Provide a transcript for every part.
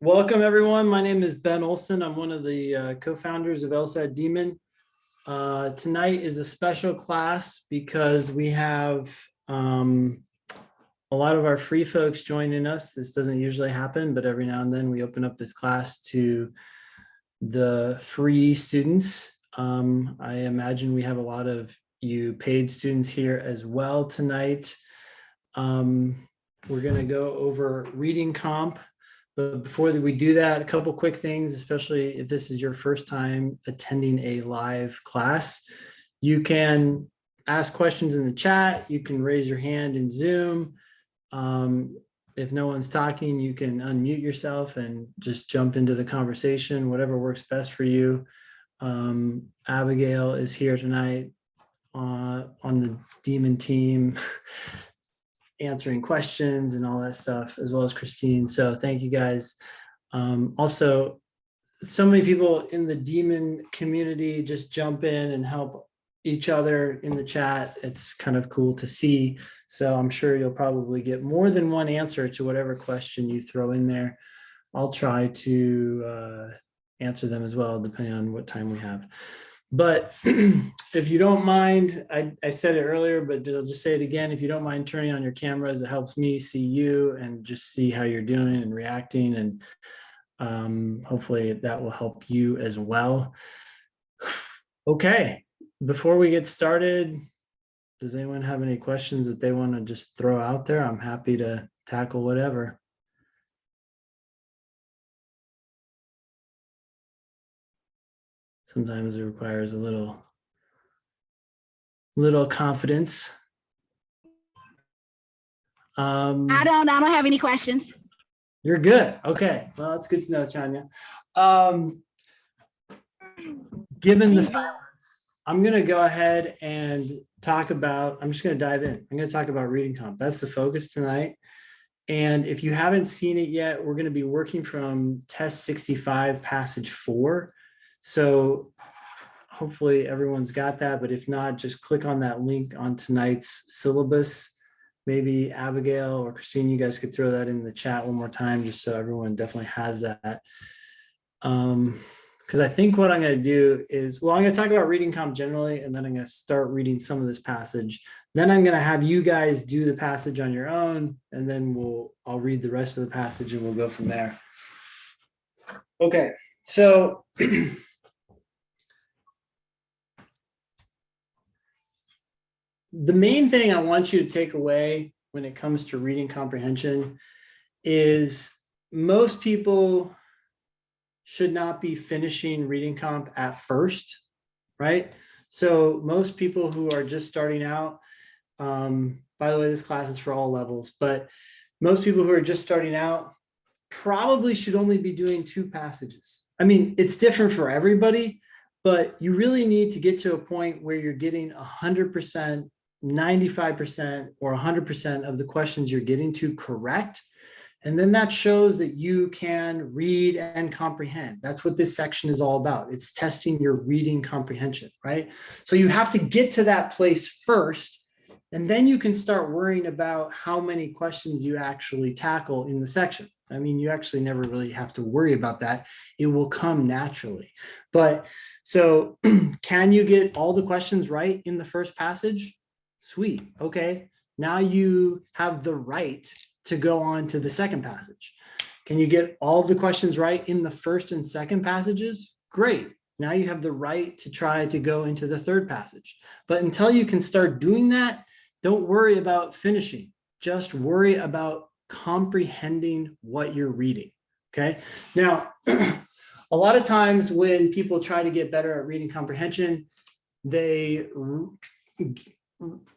Welcome, everyone. My name is Ben Olson. I'm one of the co-founders of LSAT Demon. Tonight is a special class because we have a lot of our free folks joining us. This doesn't usually happen, but every now and then we open up this class to the free students. I imagine we have a lot of you paid students here as well tonight. We're going to go over reading comp. But before we do that, a couple quick things, especially if this is your first time attending a live class. You can ask questions in the chat. You can raise your hand in Zoom. If no one's talking, you can unmute yourself and just jump into the conversation, whatever works best for you. Abigail is here tonight on the Demon team. Answering questions and all that stuff, as well as Christine. So thank you guys. Also, so many people in the Demon community just jump in and help each other in the chat. It's kind of cool to see. So I'm sure you'll probably get more than one answer to whatever question you throw in there. I'll try to answer them as well, depending on what time we have. But if you don't mind, I said it earlier, but I'll just say it again. If you don't mind turning on your cameras, it helps me see you and just see how you're doing and reacting. And hopefully that will help you as well. Okay, before we get started, does anyone have any questions that they want to just throw out there? I'm happy to tackle whatever. Sometimes it requires a little confidence. I don't have any questions. You're good. Okay. Well, that's good to know, Chanya. Given the silence, I'm going to go ahead and talk about, I'm just going to dive in. I'm going to talk about reading comp. That's the focus tonight. And if you haven't seen it yet, we're going to be working from test 65, passage 4. So hopefully everyone's got that, but if not, just click on that link on tonight's syllabus. Maybe Abigail or Christine, you guys could throw that in the chat one more time, just so everyone definitely has that. Because I think what I'm going to do is, well, I'm going to talk about reading comp generally, and then I'm going to start reading some of this passage. Then I'm going to have you guys do the passage on your own, and then I'll read the rest of the passage and we'll go from there. Okay, so the main thing I want you to take away when it comes to reading comprehension is most people should not be finishing reading comp at first, right? So most people who are just starting out, by the way, this class is for all levels, but most people who are just starting out probably should only be doing 2 passages. I mean, it's different for everybody, but you really need to get to a point where you're getting 100%, 95% or 100% of the questions you're getting to correct. And then that shows that you can read and comprehend. That's what this section is all about. It's testing your reading comprehension, right? So you have to get to that place first, and then you can start worrying about how many questions you actually tackle in the section. I mean, you actually never really have to worry about that. It will come naturally. But so can you get all the questions right in the first passage? Sweet. Okay. Now you have the right to go on to the second passage. Can you get all the questions right in the first and second passages? Great. Now you have the right to try to go into the third passage. But until you can start doing that, don't worry about finishing. Just worry about comprehending what you're reading. Okay. Now, a lot of times when people try to get better at reading comprehension, they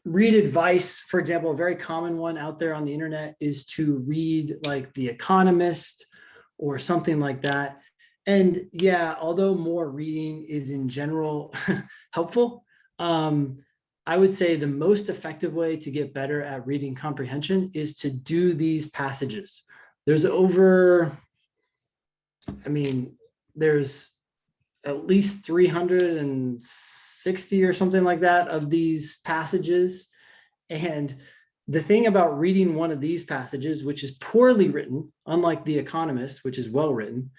read advice. For example, a very common one out there on the internet is to read like The Economist or something like that. And yeah, although more reading is in general helpful, I would say the most effective way to get better at reading comprehension is to do these passages. There's there's at least 360 or something like that of these passages. And the thing about reading one of these passages, which is poorly written, unlike The Economist, which is well written,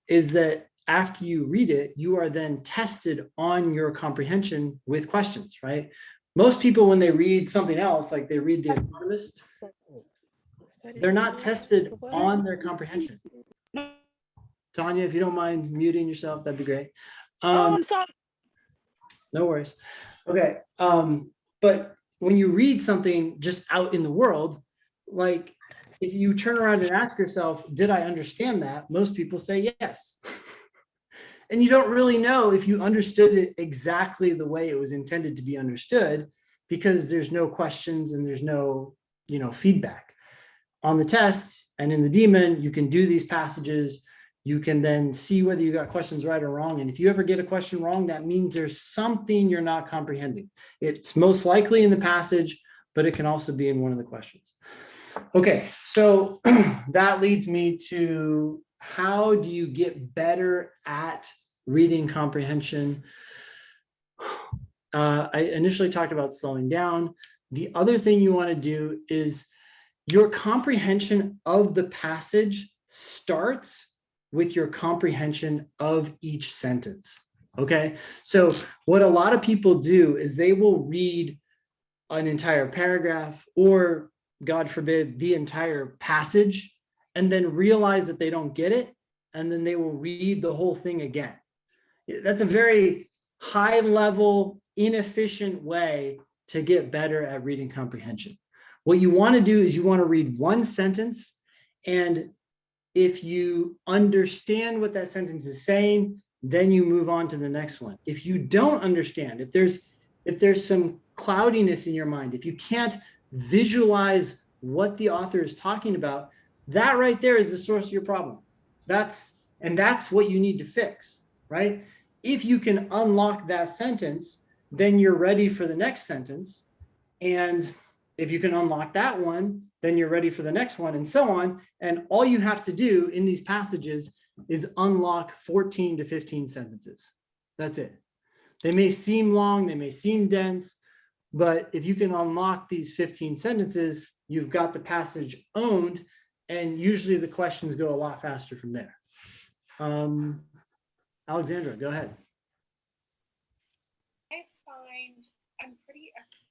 is that after you read it, you are then tested on your comprehension with questions, right? Most people, when they read something else, like they read The Economist, they're not tested on their comprehension. Tanya, if you don't mind muting yourself, that'd be great. I'm sorry. No worries. Okay. But when you read something just out in the world, like if you turn around and ask yourself, did I understand that? Most people say yes. And you don't really know if you understood it exactly the way it was intended to be understood, because there's no questions and there's no, feedback. On the test and in the Demon, you can do these passages. You can then see whether you got questions right or wrong. And if you ever get a question wrong, that means there's something you're not comprehending. It's most likely in the passage, but it can also be in one of the questions. Okay, so that leads me to, how do you get better at reading comprehension? I initially talked about slowing down. The other thing you want to do is your comprehension of the passage starts with your comprehension of each sentence. Okay, so what a lot of people do is they will read an entire paragraph, or God forbid, the entire passage, and then realize that they don't get it, and then they will read the whole thing again. That's a very high level, inefficient way to get better at reading comprehension. What you want to do is you want to read one sentence, and if you understand what that sentence is saying, then you move on to the next one. If you don't understand, if there's some cloudiness in your mind, if you can't visualize what the author is talking about, that right there is the source of your problem. That's what you need to fix, right? If you can unlock that sentence, then you're ready for the next sentence. And if you can unlock that one, then you're ready for the next one, and so on. And all you have to do in these passages is unlock 14 to 15 sentences. That's it. They may seem long, they may seem dense, but if you can unlock these 15 sentences, you've got the passage owned, and usually the questions go a lot faster from there. Alexandra, go ahead. I find I've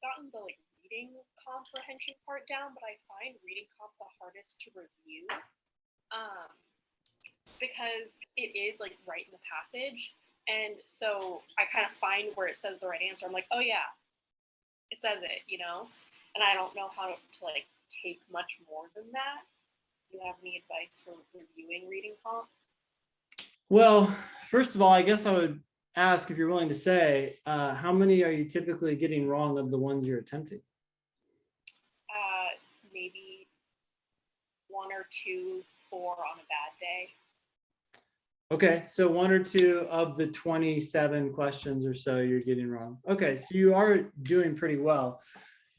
gotten the reading comprehension part down, but I find reading comp the hardest to review, because it is right in the passage, and so I kind of find where it says the right answer. I'm like, oh yeah, it says it, and I don't know how to take much more than that. Do you have any advice for reviewing reading comp? Well, first of all, I guess I would ask, if you're willing to say, how many are you typically getting wrong of the ones you're attempting? Maybe 1 or 2, 4 on a bad day. Okay, so 1 or 2 of the 27 questions or so you're getting wrong. Okay, so you are doing pretty well.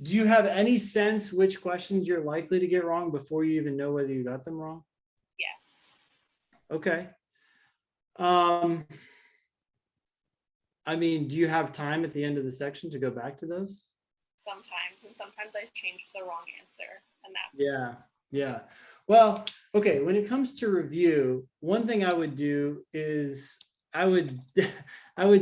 Do you have any sense which questions you're likely to get wrong before you even know whether you got them wrong? Yes. Okay. I mean, do you have time at the end of the section to go back to those? Sometimes, and sometimes I changed the wrong answer, and that's yeah. Well, okay, when it comes to review, one thing I would do is I would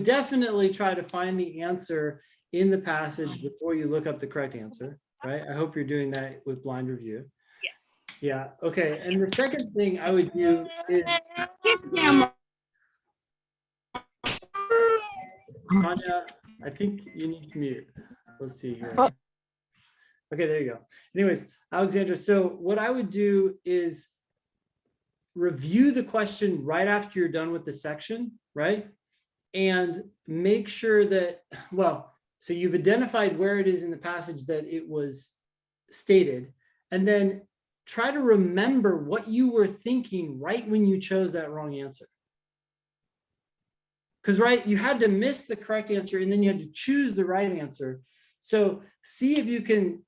definitely try to find the answer in the passage before you look up the correct answer, right? I hope you're doing that with blind review. Yes. Yeah, okay. And the second thing I would do is, Tanya, I think you need to mute. Let's see here. Okay, there you go. Anyways, Alexandra, so what I would do is review the question right after you're done with the section, right? And make sure that, so you've identified where it is in the passage that it was stated, and then try to remember what you were thinking right when you chose that wrong answer. Because, right, you had to miss the correct answer, and then you had to choose the right answer. So see if you can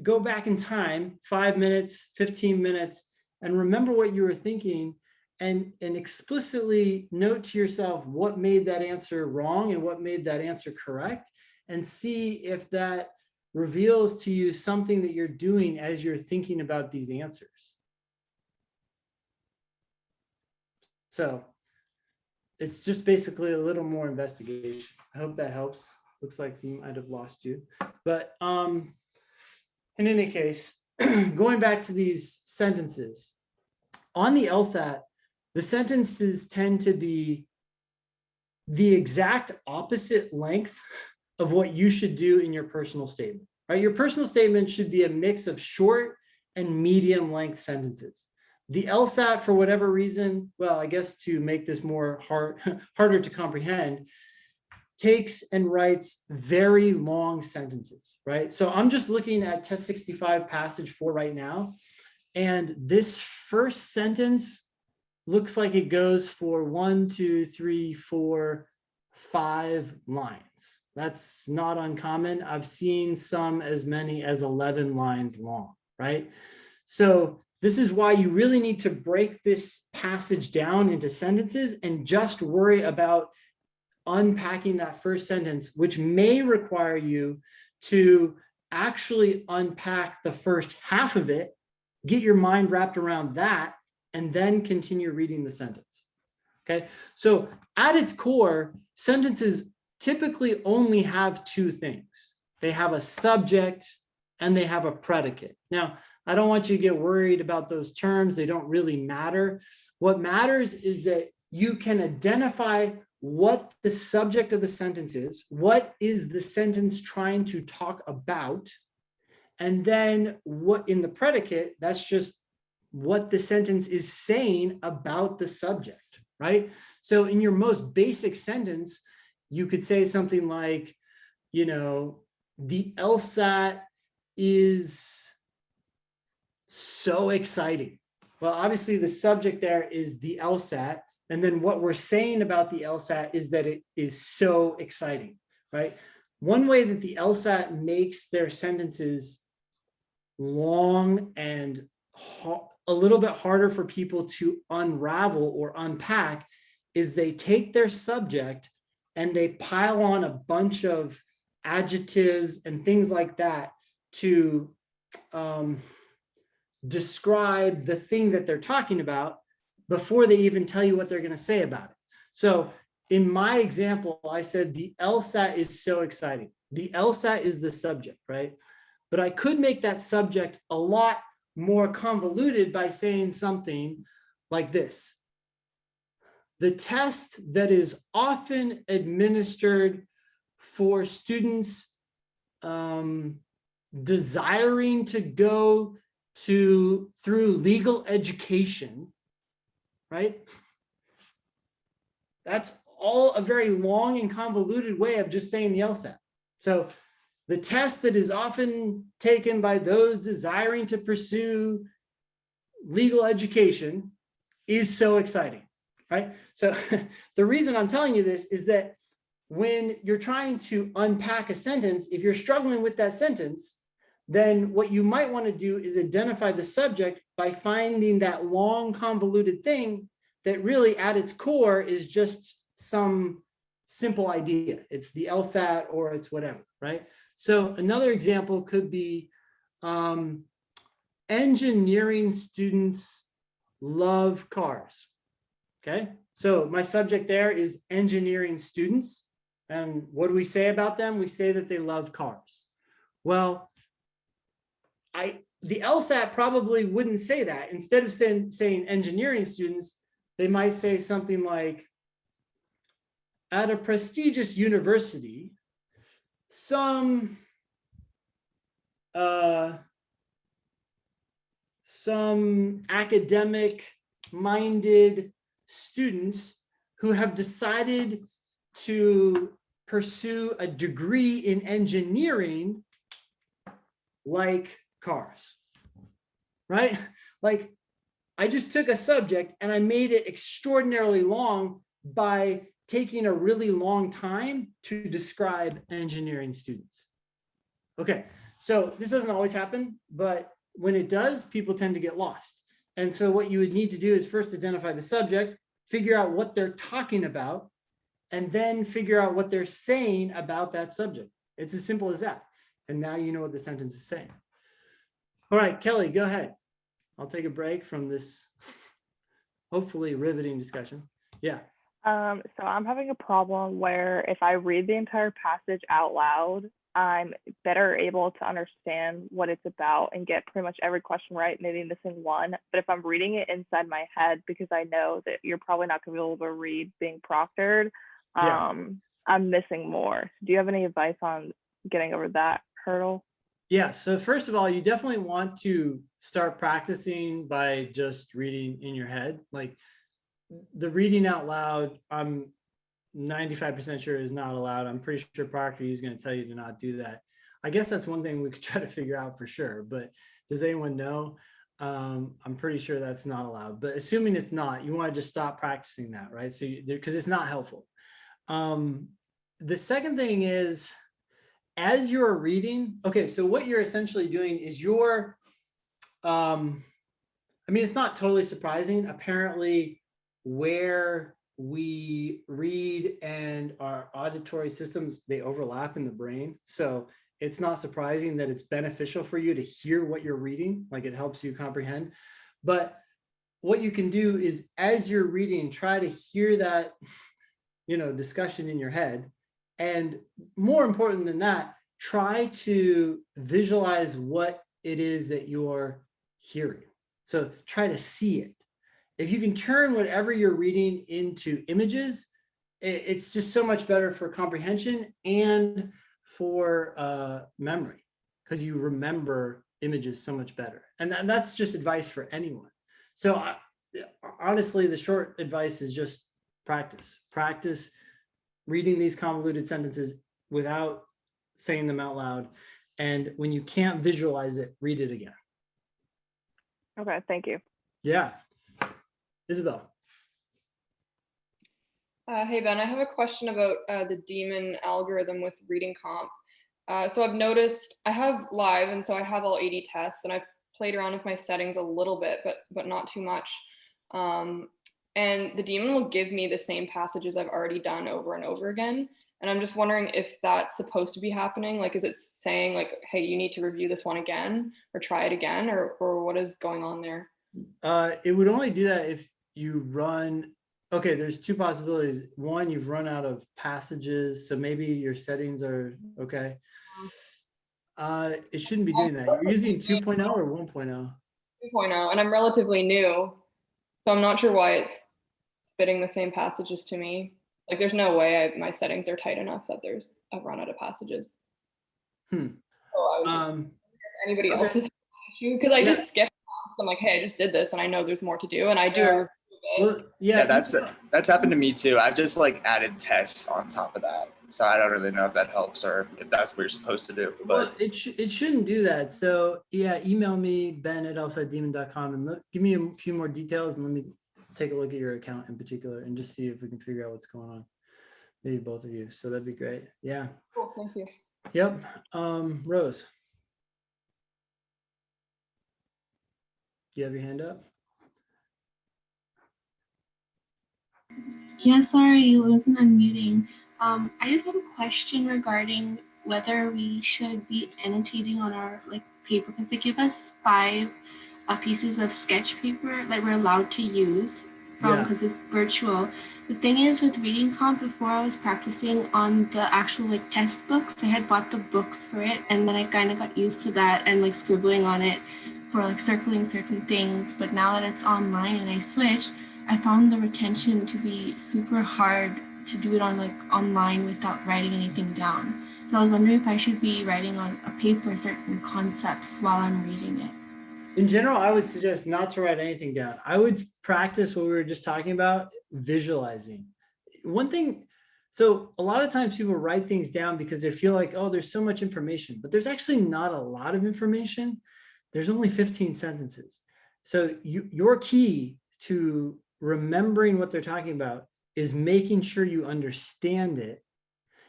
go back in time, 5 minutes, 15 minutes, and remember what you were thinking, and explicitly note to yourself what made that answer wrong and what made that answer correct, and see if that reveals to you something that you're doing as you're thinking about these answers. So it's just basically a little more investigation. I hope that helps. Looks like we might have lost you. But in any case, going back to these sentences, on the LSAT, the sentences tend to be the exact opposite length of what you should do in your personal statement, right? Your personal statement should be a mix of short and medium length sentences. The LSAT, for whatever reason, well, I guess to make this more harder to comprehend, takes and writes very long sentences, right? So I'm just looking at test 65 passage 4 right now. And this first sentence looks like it goes for 1, 2, 3, 4, 5 lines. That's not uncommon. I've seen some as many as 11 lines long, right? So this is why you really need to break this passage down into sentences and just worry about unpacking that first sentence, which may require you to actually unpack the first half of it, get your mind wrapped around that, and then continue reading the sentence. Okay, so at its core, sentences typically only have two things. They have a subject and they have a predicate. Now, I don't want you to get worried about those terms. They don't really matter. What matters is that you can identify what the subject of the sentence is, what is the sentence trying to talk about, and then what in the predicate, that's just what the sentence is saying about the subject, right? So in your most basic sentence, you could say something like, you know, the LSAT is so exciting. Well, obviously the subject there is the LSAT. And then what we're saying about the LSAT is that it is so exciting, right? One way that the LSAT makes their sentences long and a little bit harder for people to unravel or unpack is they take their subject and they pile on a bunch of adjectives and things like that to describe the thing that they're talking about before they even tell you what they're going to say about it. So in my example, I said the LSAT is so exciting. The LSAT is the subject, right? But I could make that subject a lot more convoluted by saying something like this. The test that is often administered for students desiring to go through legal education, right? That's all a very long and convoluted way of just saying the LSAT. So the test that is often taken by those desiring to pursue legal education is so exciting, right? So the reason I'm telling you this is that when you're trying to unpack a sentence, if you're struggling with that sentence, then what you might want to do is identify the subject by finding that long convoluted thing that really at its core is just some simple idea. It's the LSAT or it's whatever, right? So another example could be engineering students love cars. Okay, so my subject there is engineering students. And what do we say about them? We say that they love cars. Well, the LSAT probably wouldn't say that. Instead of saying engineering students, they might say something like, at a prestigious university, some academic-minded students who have decided to pursue a degree in engineering like cars, right? Like I just took a subject and I made it extraordinarily long by taking a really long time to describe engineering students. Okay, so this doesn't always happen, but when it does, people tend to get lost. And so what you would need to do is first identify the subject, figure out what they're talking about, and then figure out what they're saying about that subject. It's as simple as that. and now you know what the sentence is saying. All right, Kelly, go ahead. I'll take a break from this hopefully riveting discussion. Yeah. So I'm having a problem where if I read the entire passage out loud, I'm better able to understand what it's about and get pretty much every question right, maybe missing one. But if I'm reading it inside my head, because I know that you're probably not going to be able to read being proctored, I'm missing more. Do you have any advice on getting over that hurdle? Yeah, so first of all, you definitely want to start practicing by just reading in your head. Like the reading out loud, I'm 95% sure is not allowed. I'm pretty sure Proctor is going to tell you to not do that. I guess that's one thing we could try to figure out for sure, but does anyone know? I'm pretty sure that's not allowed, but assuming it's not, you want to just stop practicing that, right? So because it's not helpful. The second thing is, as you're reading, okay, so what you're essentially doing is you're, I mean, it's not totally surprising. Apparently, where we read and our auditory systems, they overlap in the brain. So it's not surprising that it's beneficial for you to hear what you're reading, like it helps you comprehend. But what you can do is, as you're reading, try to hear that, discussion in your head. And more important than that, try to visualize what it is that you're hearing. So try to see it. If you can turn whatever you're reading into images, it's just so much better for comprehension and for memory, because you remember images so much better. And that's just advice for anyone. So honestly, the short advice is just practice. Practice reading these convoluted sentences without saying them out loud. And when you can't visualize it, read it again. Okay, thank you. Yeah. Isabel. Hey, Ben, I have a question about the Demon algorithm with reading comp. So I've noticed I have live, and so I have all 80 tests, and I've played around with my settings a little bit, but not too much. And the Demon will give me the same passages I've already done over and over again. And I'm just wondering if that's supposed to be happening. Like, is it saying like, hey, you need to review this one again or try it again, or what is going on there? It would only do that if you run, okay, there's two possibilities. One, you've run out of passages, so maybe your settings are okay. It shouldn't be doing that. You're using 2.0 or 1.0? 2.0, and I'm relatively new, so I'm not sure why it's spitting the same passages to me. Like, there's no way my settings are tight enough that I've run out of passages. So I was just if anybody else's issue, because I just skip. So I'm like, hey, I just did this, and I know there's more to do, and I do a review of it. Yeah, that's happened to me too. I've just like added tests on top of that, so I don't really know if that helps or if that's what you're supposed to do. But well, it shouldn't do that. So yeah, email me ben@lsatdemon.com and give me a few more details, and let me take a look at your account in particular and just see if we can figure out what's going on. Maybe both of you. So that'd be great. Yeah. Cool, thank you. Yep. Rose. Do you have your hand up? Yeah, sorry, it wasn't unmuting. I just have a question regarding whether we should be annotating on our paper, because they give us 5 pieces of sketch paper that we're allowed to use because it's virtual. The thing is, with reading comp, before I was practicing on the actual test books, I had bought the books for it, and then I kind of got used to that and scribbling on it for circling certain things. But now that it's online and I switched, I found the retention to be super hard to do it on online without writing anything down. So I was wondering if I should be writing on a paper certain concepts while I'm reading it. In general, I would suggest not to write anything down. I would practice what we were just talking about, visualizing. One thing, so a lot of times people write things down because they feel like, oh, there's so much information, but there's actually not a lot of information. There's only 15 sentences. So your key to remembering what they're talking about is making sure you understand it.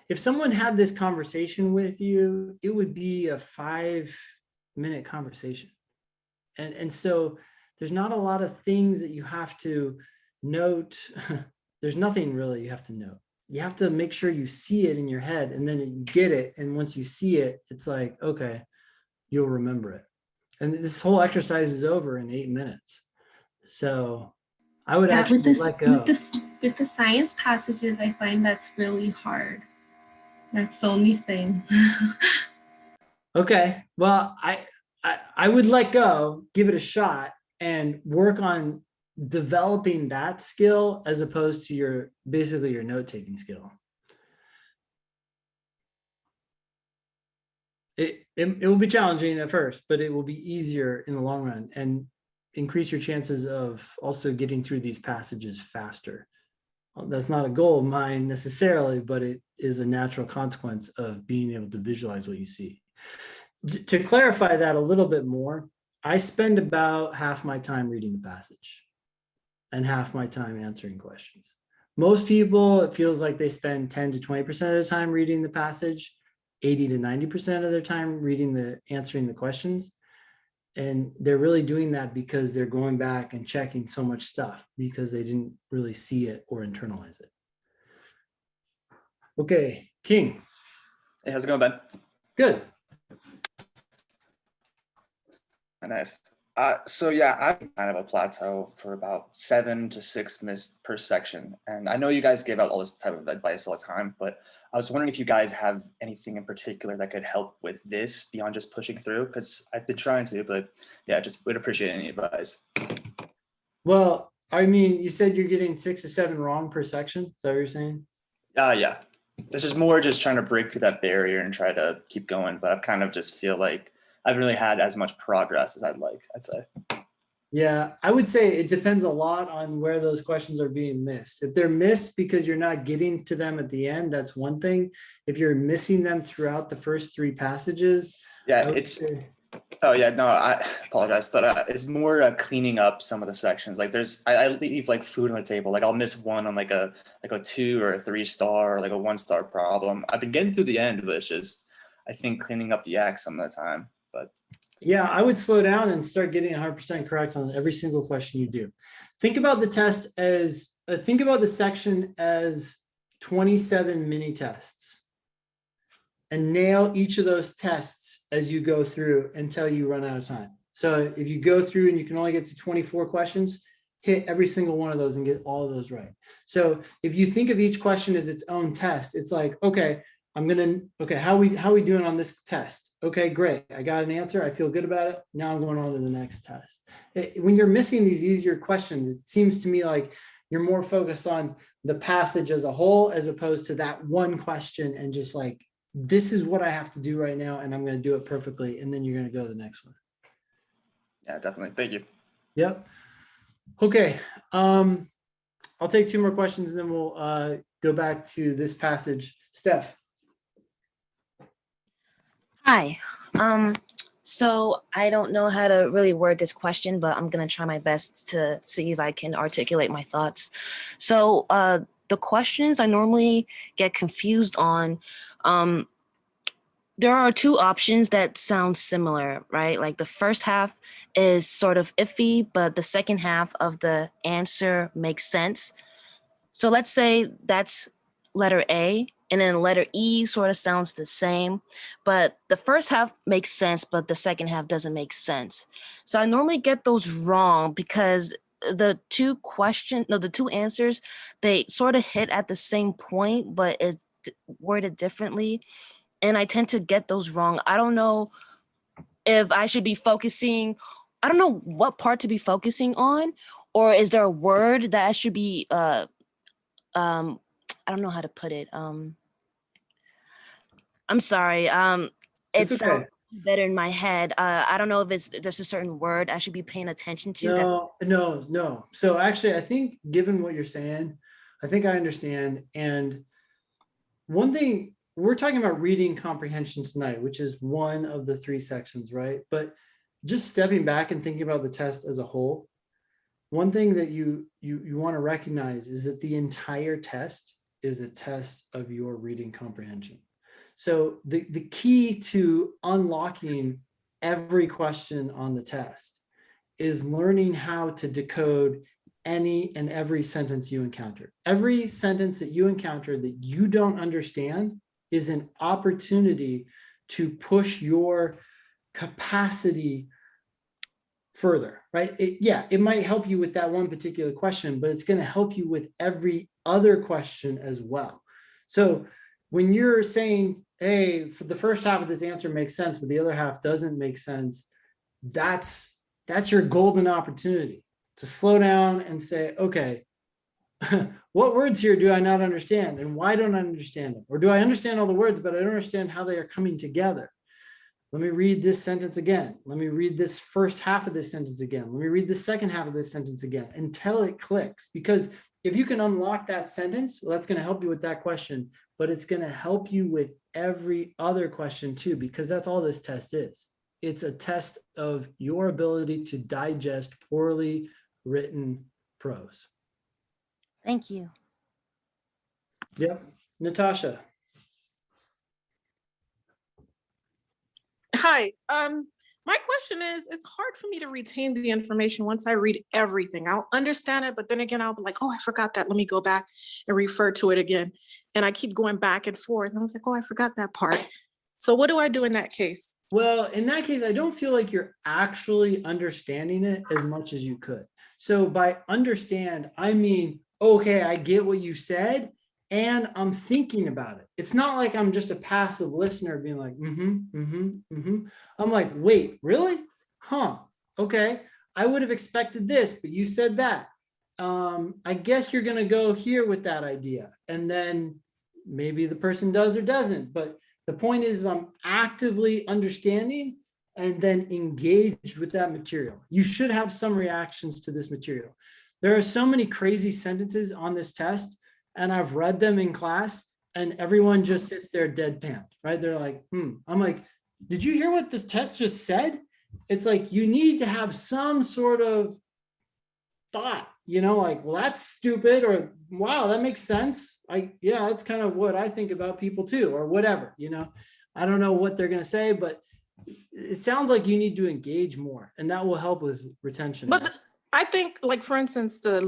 If someone had this conversation with you, it would be a 5-minute conversation. And so there's not a lot of things that you have to note. There's nothing really you have to note. you have to make sure you see it in your head, and then you get it. And once you see it, it's like, okay, you'll remember it. And this whole exercise is over in 8 minutes. So I would actually let go. With the science passages, I find that's really hard. That's the only thing. Okay, well, I would let go, give it a shot, and work on developing that skill as opposed to basically your note-taking skill. It will be challenging at first, but it will be easier in the long run and increase your chances of also getting through these passages faster. That's not a goal of mine necessarily, but it is a natural consequence of being able to visualize what you see. To clarify that a little bit more, I spend about half my time reading the passage and half my time answering questions. Most people, it feels like they spend 10 to 20% of their time reading the passage, 80 to 90% of their time answering the questions. And they're really doing that because they're going back and checking so much stuff because they didn't really see it or internalize it. Okay, King. Hey, how's it going, Ben? Good. Nice. So yeah, I'm kind of a plateau for about 7 to 6 missed per section. And I know you guys give out all this type of advice all the time, but I was wondering if you guys have anything in particular that could help with this beyond just pushing through, because I've been trying to, but yeah, just would appreciate any advice. Well, I mean, you said you're getting 6 to 7 wrong per section. Is that what you're saying? Yeah. This is more just trying to break through that barrier and try to keep going, but I've kind of just feel like I haven't really had as much progress as I'd say. Yeah, I would say it depends a lot on where those questions are being missed. If they're missed because you're not getting to them at the end, that's one thing. If you're missing them throughout the first 3 passages. Yeah, I apologize, but it's more cleaning up some of the sections. Like I leave like food on the table. Like I'll miss one on like a 2 or a 3 star or like a 1 star problem. I've been getting through the end, but it's just, I think, cleaning up the act some of the time. But yeah, I would slow down and start getting 100% correct on every single question you do. Think about the test as, think about the section as 27 mini tests and nail each of those tests as you go through until you run out of time. So if you go through and you can only get to 24 questions, hit every single one of those and get all of those right. So if you think of each question as its own test, it's like, okay, how we doing on this test? Okay, great. I got an answer. I feel good about it. Now I'm going on to the next test. When you're missing these easier questions, it seems to me like you're more focused on the passage as a whole, as opposed to that one question and just like, this is what I have to do right now, and I'm going to do it perfectly. And then you're going to go to the next one. Yeah, definitely. Thank you. Yep. Okay. I'll take 2 more questions and then we'll go back to this passage. Steph. Hi. So I don't know how to really word this question, but I'm going to try my best to see if I can articulate my thoughts. So the questions I normally get confused on, there are 2 options that sound similar, right? Like the first half is sort of iffy, but the second half of the answer makes sense. So let's say that's letter A, and then letter E sort of sounds the same, but the first half makes sense, but the second half doesn't make sense. So I normally get those wrong because the 2 answers, they sort of hit at the same point, but it's worded differently. And I tend to get those wrong. I don't know if I should be focusing, I don't know what part to be focusing on, or is there a word that I should be, I don't know how to put it. I'm sorry. It sounds better in my head. I don't know if there's a certain word I should be paying attention to. No. So actually, I think given what you're saying, I think I understand. And one thing, we're talking about reading comprehension tonight, which is one of the 3 sections, right? But just stepping back and thinking about the test as a whole, one thing that you want to recognize is that the entire test is a test of your reading comprehension. So the key to unlocking every question on the test is learning how to decode any and every sentence you encounter. Every sentence that you encounter that you don't understand is an opportunity to push your capacity further, right? It might help you with that one particular question, but it's going to help you with every other question as well. So when you're saying, hey, for the first half of this answer makes sense, but the other half doesn't make sense, that's your golden opportunity to slow down and say, okay, what words here do I not understand? And why don't I understand them? Or do I understand all the words, but I don't understand how they are coming together? Let me read this sentence again. Let me read this first half of this sentence again. Let me read the second half of this sentence again until it clicks. Because if you can unlock that sentence, well, that's going to help you with that question, but it's going to help you with every other question too, because that's all this test is. It's a test of your ability to digest poorly written prose. Thank you. Yep. Natasha. Hi. My question is, it's hard for me to retain the information once I read everything. I'll understand it, but then again, I'll be like, oh, I forgot that. Let me go back and refer to it again. And I keep going back and forth. And I was like, oh, I forgot that part. So what do I do in that case? Well, in that case, I don't feel like you're actually understanding it as much as you could. So by understand, I mean, okay, I get what you said, and I'm thinking about it. It's not like I'm just a passive listener being like, I'm like, wait, really? Huh, okay. I would have expected this, but you said that. I guess you're gonna go here with that idea. And then maybe the person does or doesn't, but the point is I'm actively understanding and then engaged with that material. You should have some reactions to this material. There are so many crazy sentences on this test, and I've read them in class, and everyone just sits there deadpan, right? They're like, I'm like, did you hear what this test just said? It's like, you need to have some sort of thought, like, well, that's stupid, or wow, that makes sense. Yeah, that's kind of what I think about people too, or whatever, I don't know what they're going to say, but it sounds like you need to engage more, and that will help with retention. But I think, like, for instance, the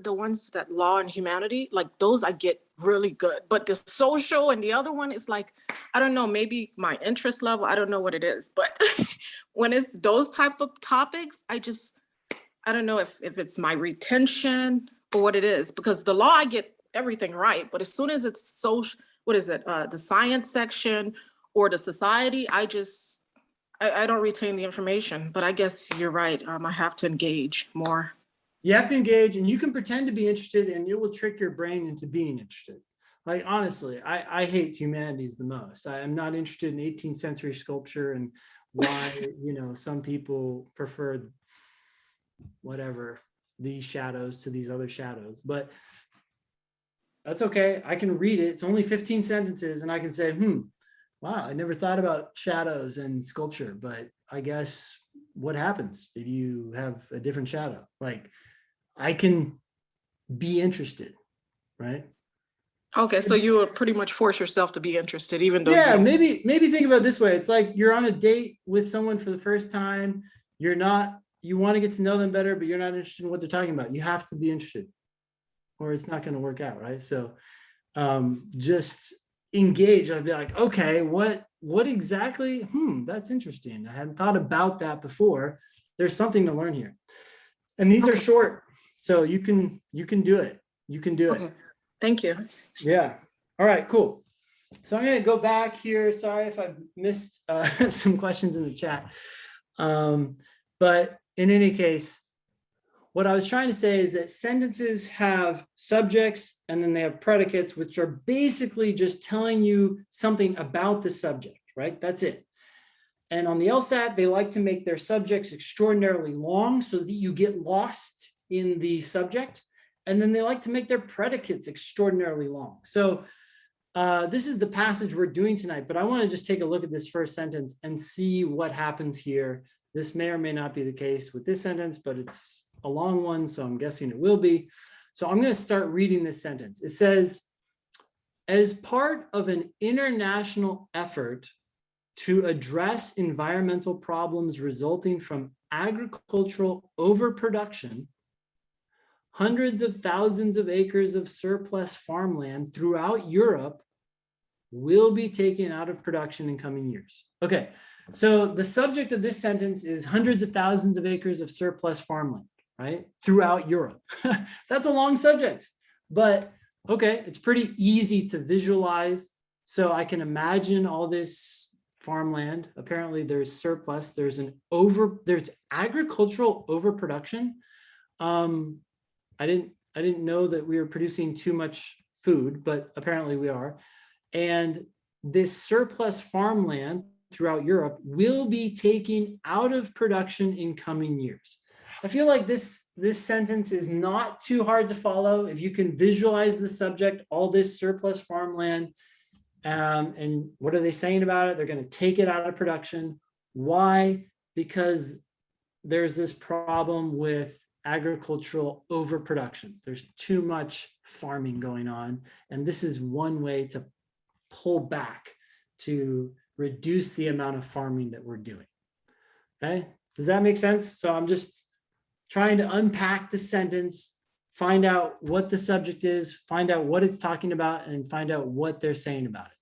ones that law and humanity, like those I get really good. But the social and the other one is like, I don't know, maybe my interest level, I don't know what it is. But when it's those type of topics, I don't know if it's my retention or what it is. Because the law, I get everything right. But as soon as it's social, the science section or the society, I don't retain the information, but I guess you're right. I have to engage more. You have to engage, and you can pretend to be interested, and it will trick your brain into being interested. Like, honestly, I hate humanities the most. I am not interested in 18th century sculpture and why, some people prefer whatever, these shadows to these other shadows, but that's okay. I can read it. It's only 15 sentences, and I can say, wow, I never thought about shadows and sculpture, but I guess what happens if you have a different shadow? Like, I can be interested, right? Okay, so you would pretty much force yourself to be interested, even though maybe think about it this way. It's like you're on a date with someone for the first time. You want to get to know them better, but you're not interested in what they're talking about. You have to be interested, or it's not going to work out, right? So just engage. I'd be like, okay, what exactly? That's interesting. I hadn't thought about that before. There's something to learn here. And these are short, so you can do it. You can do it. Okay. Thank you. Yeah. All right, cool. So I'm going to go back here. Sorry if I missed some questions in the chat. But in any case, what I was trying to say is that sentences have subjects and then they have predicates, which are basically just telling you something about the subject, right? That's it. And on the LSAT, they like to make their subjects extraordinarily long so that you get lost in the subject. And then they like to make their predicates extraordinarily long. So this is the passage we're doing tonight, but I want to just take a look at this first sentence and see what happens here. This may or may not be the case with this sentence, but it's a long one, so I'm guessing it will be. So I'm going to start reading this sentence. It says, as part of an international effort to address environmental problems resulting from agricultural overproduction, hundreds of thousands of acres of surplus farmland throughout Europe will be taken out of production in coming years. Okay, so the subject of this sentence is hundreds of thousands of acres of surplus farmland, right? Throughout Europe. That's a long subject, but okay, it's pretty easy to visualize. So I can imagine all this farmland. Apparently there's surplus, there's agricultural overproduction. I didn't know that we were producing too much food, but apparently we are. And this surplus farmland throughout Europe will be taken out of production in coming years. I feel like this sentence is not too hard to follow. If you can visualize the subject, all this surplus farmland, and what are they saying about it? They're going to take it out of production. Why? Because there's this problem with agricultural overproduction. There's too much farming going on. And this is one way to pull back, to reduce the amount of farming that we're doing. Okay, does that make sense? So I'm just trying to unpack the sentence, find out what the subject is, find out what it's talking about, and find out what they're saying about it.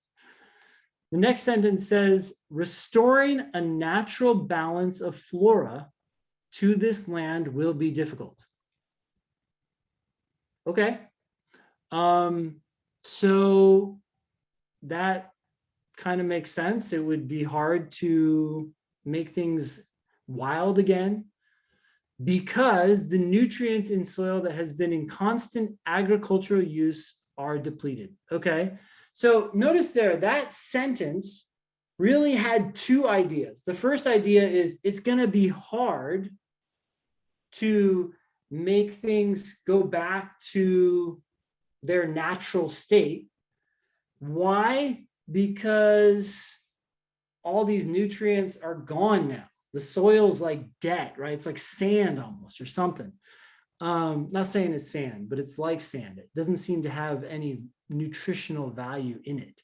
The next sentence says, restoring a natural balance of flora to this land will be difficult. Okay, so that kind of makes sense. It would be hard to make things wild again because the nutrients in soil that has been in constant agricultural use are depleted. Okay, so notice there, that sentence really had two ideas. The first idea is it's going to be hard to make things go back to their natural state. Why? Because all these nutrients are gone now. The soil's like dead, right? It's like sand almost or something. Not saying it's sand, but it's like sand. It doesn't seem to have any nutritional value in it.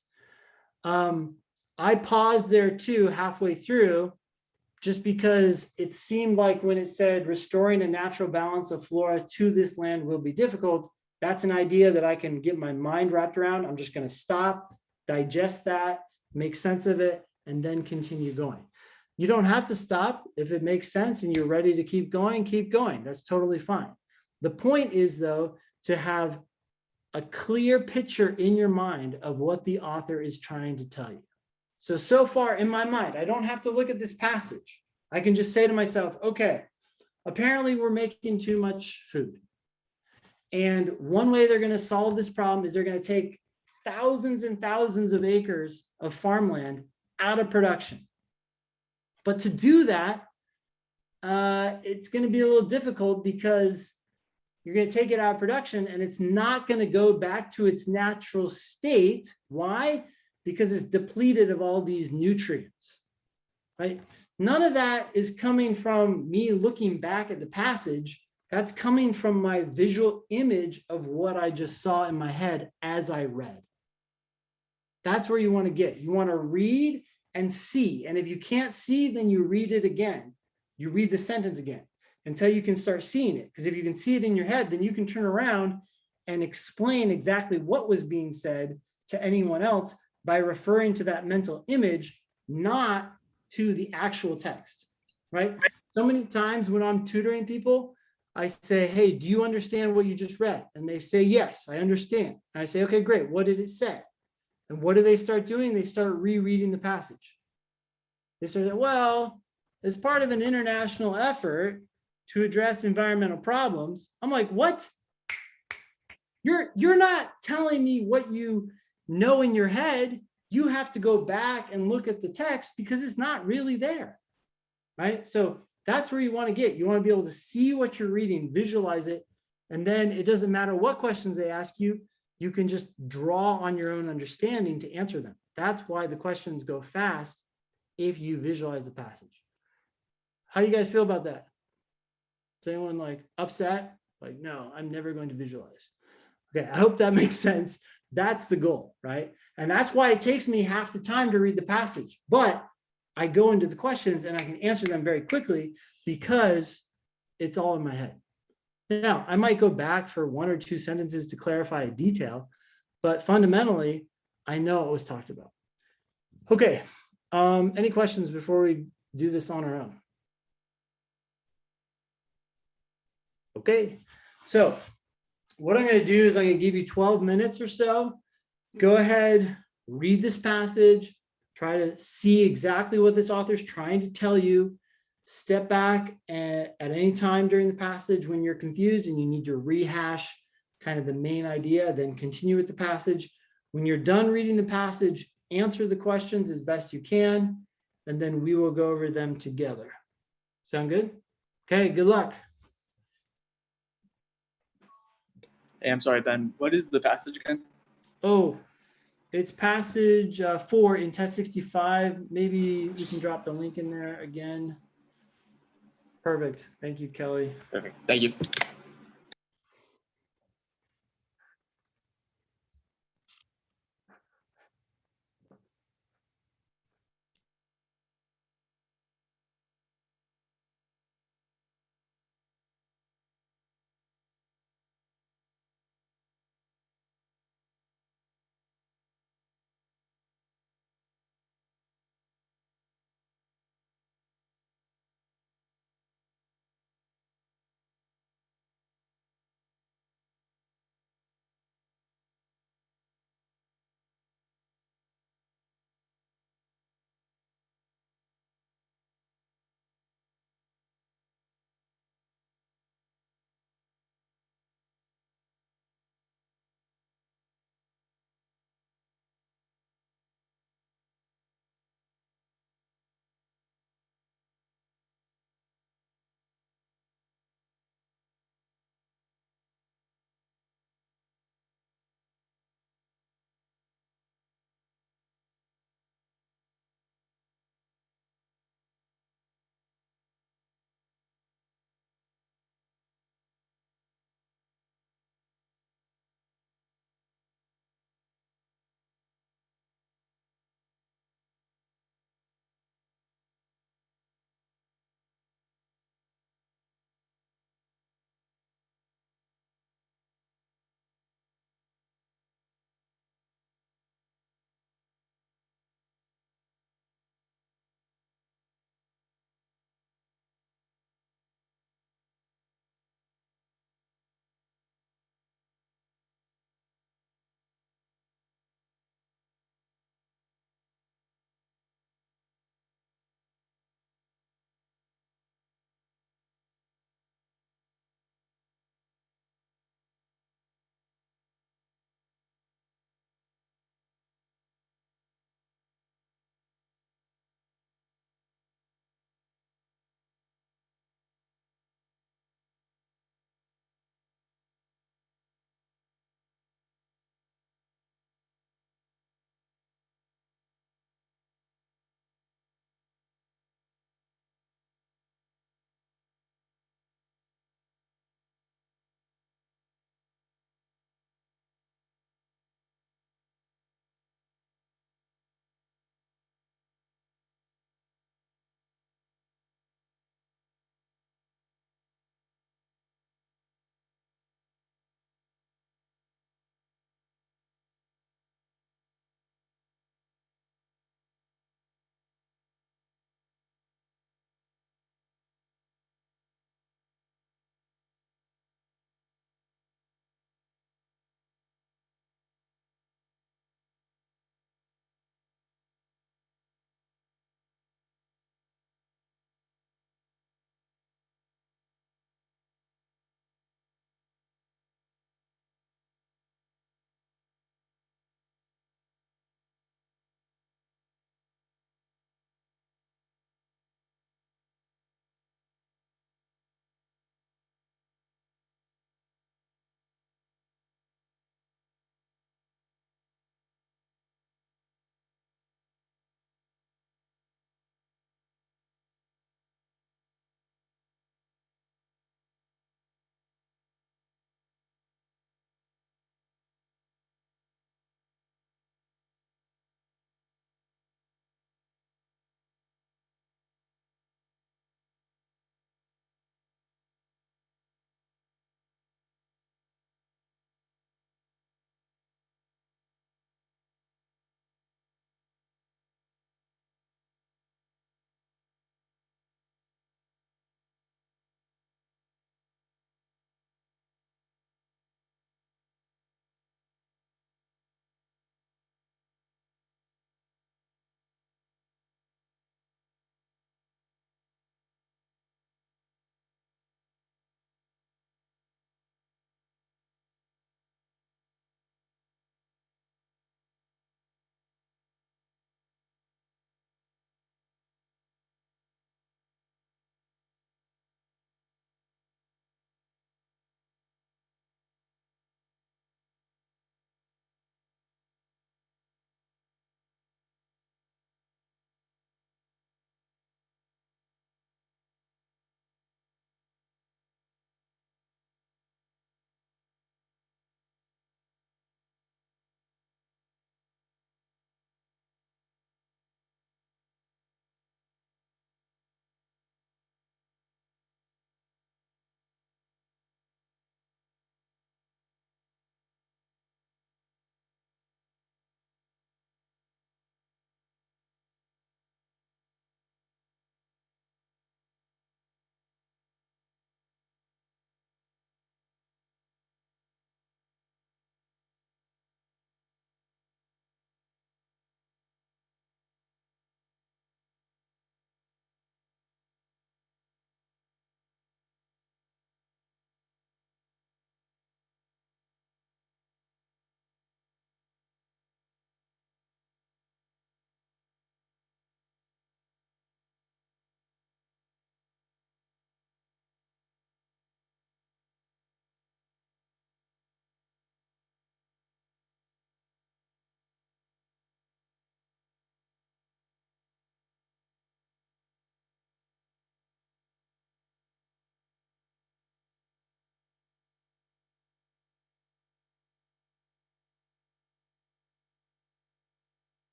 I paused there too halfway through just because it seemed like when it said restoring a natural balance of flora to this land will be difficult, that's an idea that I can get my mind wrapped around. I'm just going to stop, digest that, make sense of it, and then continue going. You don't have to stop. If it makes sense and you're ready to keep going, keep going. That's totally fine. The point is, though, to have a clear picture in your mind of what the author is trying to tell you. So far in my mind, I don't have to look at this passage. I can just say to myself, okay, apparently we're making too much food. And one way they're going to solve this problem is they're going to take thousands and thousands of acres of farmland out of production. But to do that, it's going to be a little difficult because you're going to take it out of production and it's not going to go back to its natural state. Why? Because it's depleted of all these nutrients, right? None of that is coming from me looking back at the passage. That's coming from my visual image of what I just saw in my head as I read. That's where you want to get. You want to read and see. And if you can't see, then you read it again. You read the sentence again until you can start seeing it. Because if you can see it in your head, then you can turn around and explain exactly what was being said to anyone else by referring to that mental image, not to the actual text, right? So many times when I'm tutoring people, I say, hey, do you understand what you just read? And they say, yes, I understand. And I say, okay, great. What did it say? And what do they start doing? They start rereading the passage. They start, well, as part of an international effort to address environmental problems. I'm like, what? You're not telling me what you know in your head. You have to go back and look at the text because it's not really there, right? So that's where you want to get. You want to be able to see what you're reading, visualize it, and then it doesn't matter what questions they ask you, you can just draw on your own understanding to answer them. That's why the questions go fast if you visualize the passage. How do you guys feel about that? Is anyone like upset? Like, no, I'm never going to visualize. Okay, I hope that makes sense. That's the goal, right? And that's why it takes me half the time to read the passage. But I go into the questions and I can answer them very quickly because it's all in my head. Now, I might go back for 1 or 2 sentences to clarify a detail, but fundamentally, I know what was talked about. Okay, any questions before we do this on our own? Okay, so what I'm going to do is I'm going to give you 12 minutes or so. Go ahead, read this passage, try to see exactly what this author is trying to tell you. Step back at any time during the passage when you're confused and you need to rehash kind of the main idea, then continue with the passage. When you're done reading the passage, answer the questions as best you can, and then we will go over them together. Sound good? Okay, good luck. Hey, I'm sorry, Ben. What is the passage again? Oh, it's passage 4 in test 65. Maybe we can drop the link in there again. Perfect. Thank you, Kelly. Perfect. Thank you.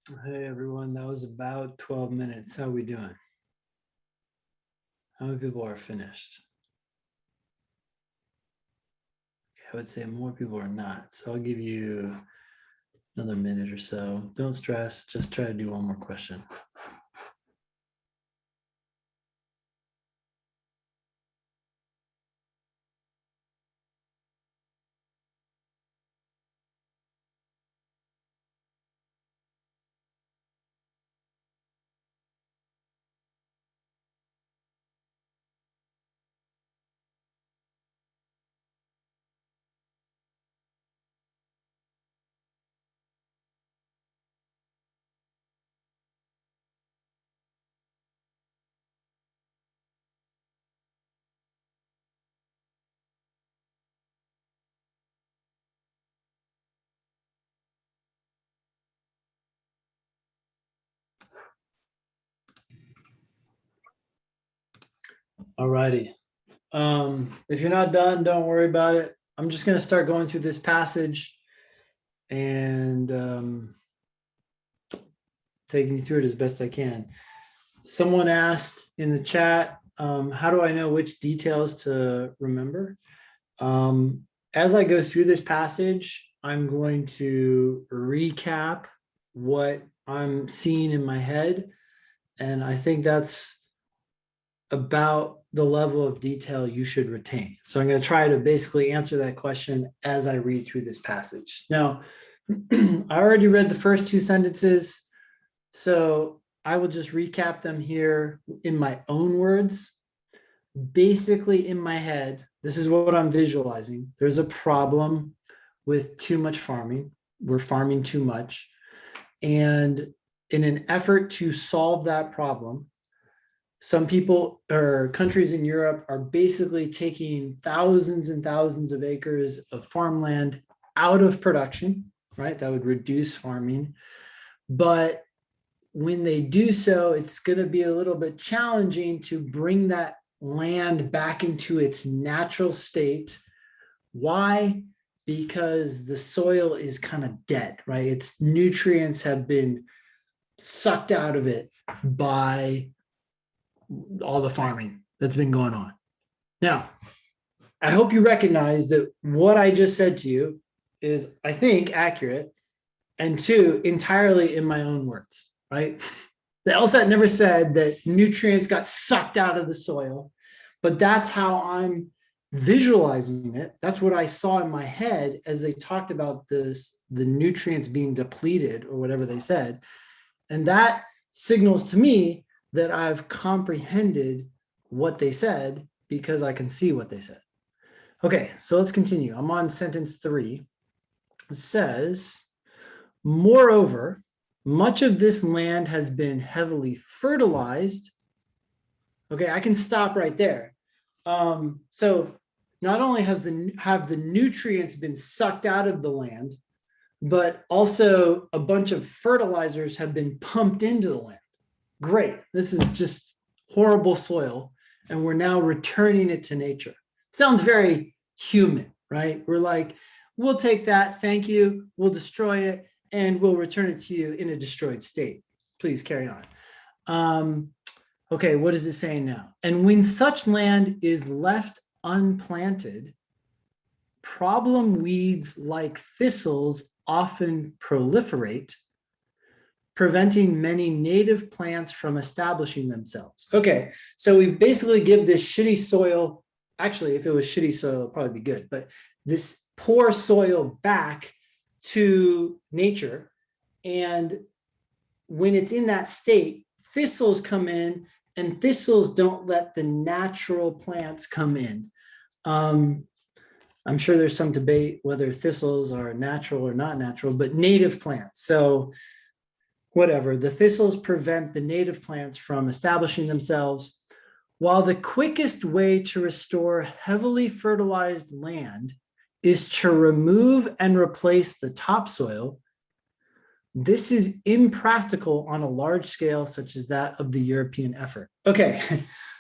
Hey, everyone, that was about 12 minutes. How are we doing? How many people are finished? I would say more people are not. So I'll give you another minute or so. Don't stress, just try to do one more question. All righty. If you're not done, don't worry about it. I'm just going to start going through this passage and taking you through it as best I can. Someone asked in the chat, how do I know which details to remember? As I go through this passage, I'm going to recap what I'm seeing in my head. And I think that's about the level of detail you should retain. So I'm going to try to basically answer that question as I read through this passage. Now, I already read the first two sentences, so I will just recap them here in my own words. Basically, in my head, this is what I'm visualizing. There's a problem with too much farming. We're farming too much. And in an effort to solve that problem, some people or countries in Europe are basically taking thousands and thousands of acres of farmland out of production, right? That would reduce farming. But when they do so, it's going to be a little bit challenging to bring that land back into its natural state. Why? Because the soil is kind of dead, right? Its nutrients have been sucked out of it by all the farming that's been going on. Now, I hope you recognize that what I just said to you is, I think, accurate, and two, entirely in my own words, right? The LSAT never said that nutrients got sucked out of the soil, but that's how I'm visualizing it. That's what I saw in my head as they talked about this, the nutrients being depleted or whatever they said. And that signals to me that I've comprehended what they said because I can see what they said. Okay, so let's continue. I'm on sentence 3. It says, moreover, much of this land has been heavily fertilized. Okay, I can stop right there. So not only have the nutrients been sucked out of the land, but also a bunch of fertilizers have been pumped into the land. Great, this is just horrible soil, and we're now returning it to nature. Sounds very human, right? We're like, we'll take that, thank you, we'll destroy it, and we'll return it to you in a destroyed state. Please carry on. Okay, what is it saying now? And when such land is left unplanted, problem weeds like thistles often proliferate, preventing many native plants from establishing themselves. Okay, so we basically give this shitty soil, actually, if it was shitty soil, it'd probably be good, but this poor soil back to nature. And when it's in that state, thistles come in, and thistles don't let the natural plants come in. I'm sure there's some debate whether thistles are natural or not natural, but native plants. So whatever, the thistles prevent the native plants from establishing themselves, while the quickest way to restore heavily fertilized land is to remove and replace the topsoil. This is impractical on a large scale, such as that of the European effort. Okay,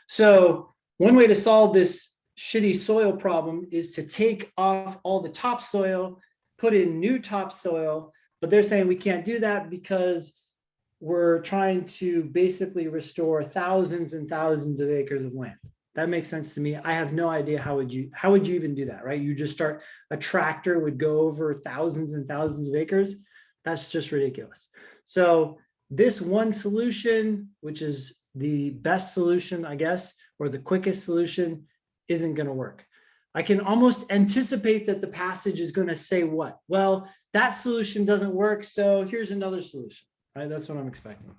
so one way to solve this shitty soil problem is to take off all the topsoil, put in new topsoil, but they're saying we can't do that because we're trying to basically restore thousands and thousands of acres of land. That makes sense to me. I have no idea how would you even do that, right? You just start, a tractor would go over thousands and thousands of acres. That's just ridiculous. So this one solution, which is the best solution, I guess, or the quickest solution, isn't going to work. I can almost anticipate that the passage is going to say what? Well, that solution doesn't work, so here's another solution, right? That's what I'm expecting.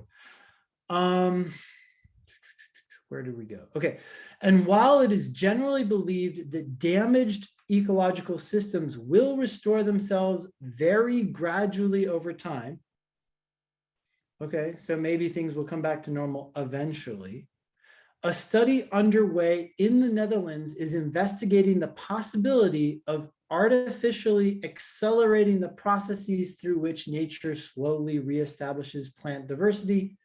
Where did we go? Okay. And while it is generally believed that damaged ecological systems will restore themselves very gradually over time, okay, so maybe things will come back to normal eventually. A study underway in the Netherlands is investigating the possibility of artificially accelerating the processes through which nature slowly reestablishes plant diversity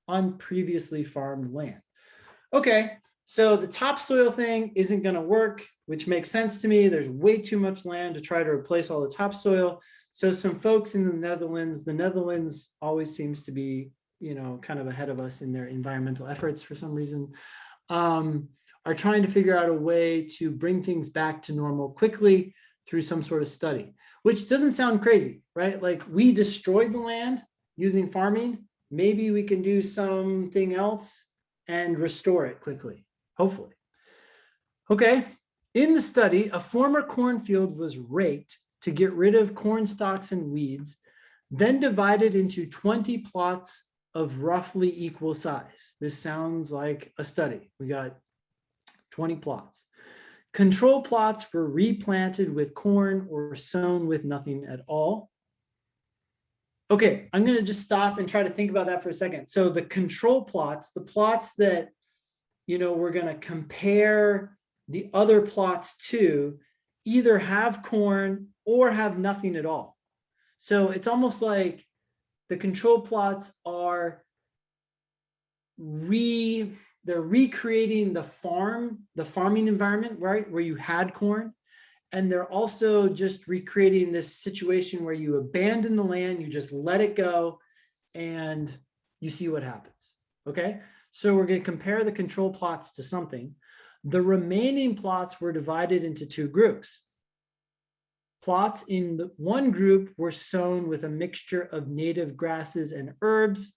on previously farmed land. Okay, so the topsoil thing isn't going to work, which makes sense to me. There's way too much land to try to replace all the topsoil. So some folks in the Netherlands always seems to be, you know, kind of ahead of us in their environmental efforts for some reason, are trying to figure out a way to bring things back to normal quickly through some sort of study, which doesn't sound crazy, right? Like, we destroyed the land using farming. Maybe we can do something else and restore it quickly, hopefully. Okay, in the study, a former cornfield was raked to get rid of corn stalks and weeds, then divided into 20 plots of roughly equal size. This sounds like a study. We got 20 plots. Control plots were replanted with corn or sown with nothing at all. Okay, I'm going to just stop and try to think about that for a second. So the control plots, the plots that, you know, we're going to compare the other plots to, either have corn or have nothing at all. So it's almost like the control plots are they're recreating the farming environment, right, where you had corn. And they're also just recreating this situation where you abandon the land, you just let it go, and you see what happens. Okay, so we're going to compare the control plots to something. The remaining plots were divided into two groups. Plots in the one group were sown with a mixture of native grasses and herbs.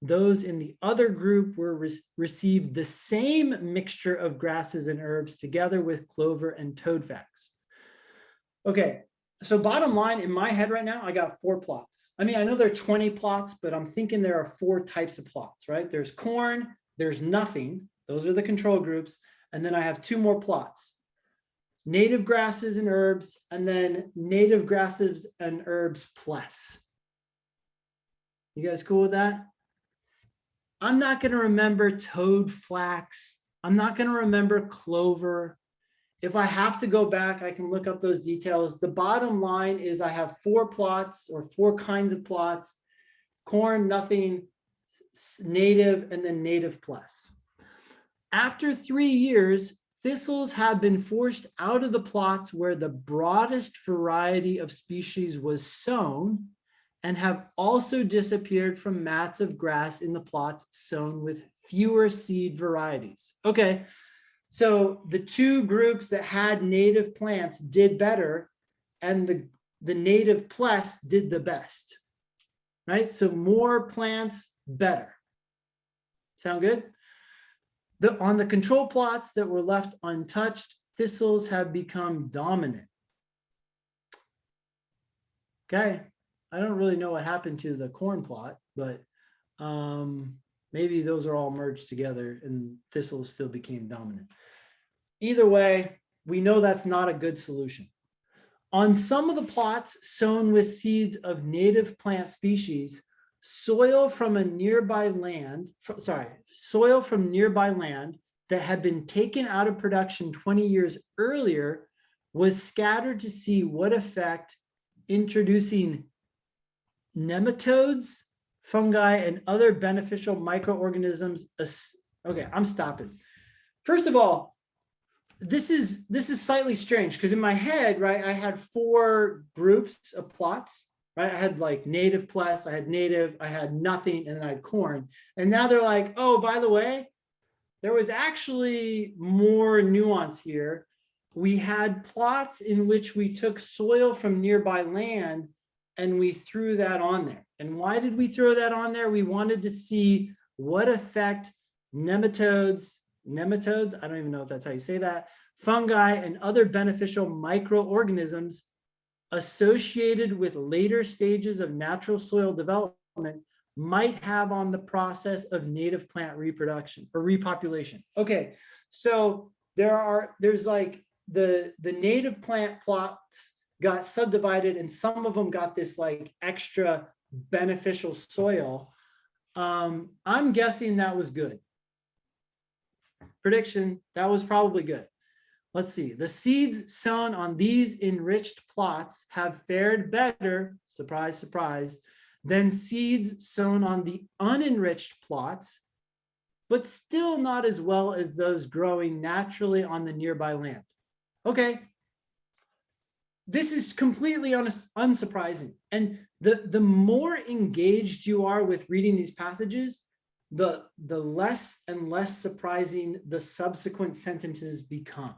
Those in the other group were received the same mixture of grasses and herbs together with clover and toadflax. Okay, so bottom line, in my head right now, I got 4 plots. I mean, I know there are 20 plots, but I'm thinking there are 4 types of plots, right? There's corn, there's nothing. Those are the control groups. And then I have 2 more plots. Native grasses and herbs, and then native grasses and herbs plus. You guys cool with that? I'm not going to remember toadflax. I'm not going to remember clover. If I have to go back, I can look up those details. The bottom line is I have 4 plots, or 4 kinds of plots: corn, nothing, native, and then native plus. After 3 years, thistles have been forced out of the plots where the broadest variety of species was sown, and have also disappeared from mats of grass in the plots sown with fewer seed varieties. Okay, so the 2 groups that had native plants did better, and the native plus did the best, right? So more plants, better. Sound good? On the control plots that were left untouched, thistles have become dominant. Okay. I don't really know what happened to the corn plot, but maybe those are all merged together and thistles still became dominant. Either way, we know that's not a good solution. On some of the plots sown with seeds of native plant species, soil from nearby land that had been taken out of production 20 years earlier was scattered to see what effect introducing nematodes, fungi, and other beneficial microorganisms. Okay, I'm stopping. First of all, this is slightly strange, because in my head, right, I had 4 groups of plots, right? I had like native plus, I had native, I had nothing, and then I had corn. And now they're like, oh, by the way, there was actually more nuance here. We had plots in which we took soil from nearby land and we threw that on there. And why did we throw that on there? We wanted to see what effect nematodes, I don't even know if that's how you say that, fungi and other beneficial microorganisms associated with later stages of natural soil development might have on the process of native plant reproduction or repopulation. Okay, so there's like the native plant plots got subdivided and some of them got this like extra beneficial soil. I'm guessing that was good. Prediction, that was probably good. Let's see, the seeds sown on these enriched plots have fared better, surprise, surprise, than seeds sown on the unenriched plots, but still not as well as those growing naturally on the nearby land. Okay, this is completely unsurprising. And the more engaged you are with reading these passages, the less and less surprising the subsequent sentences become,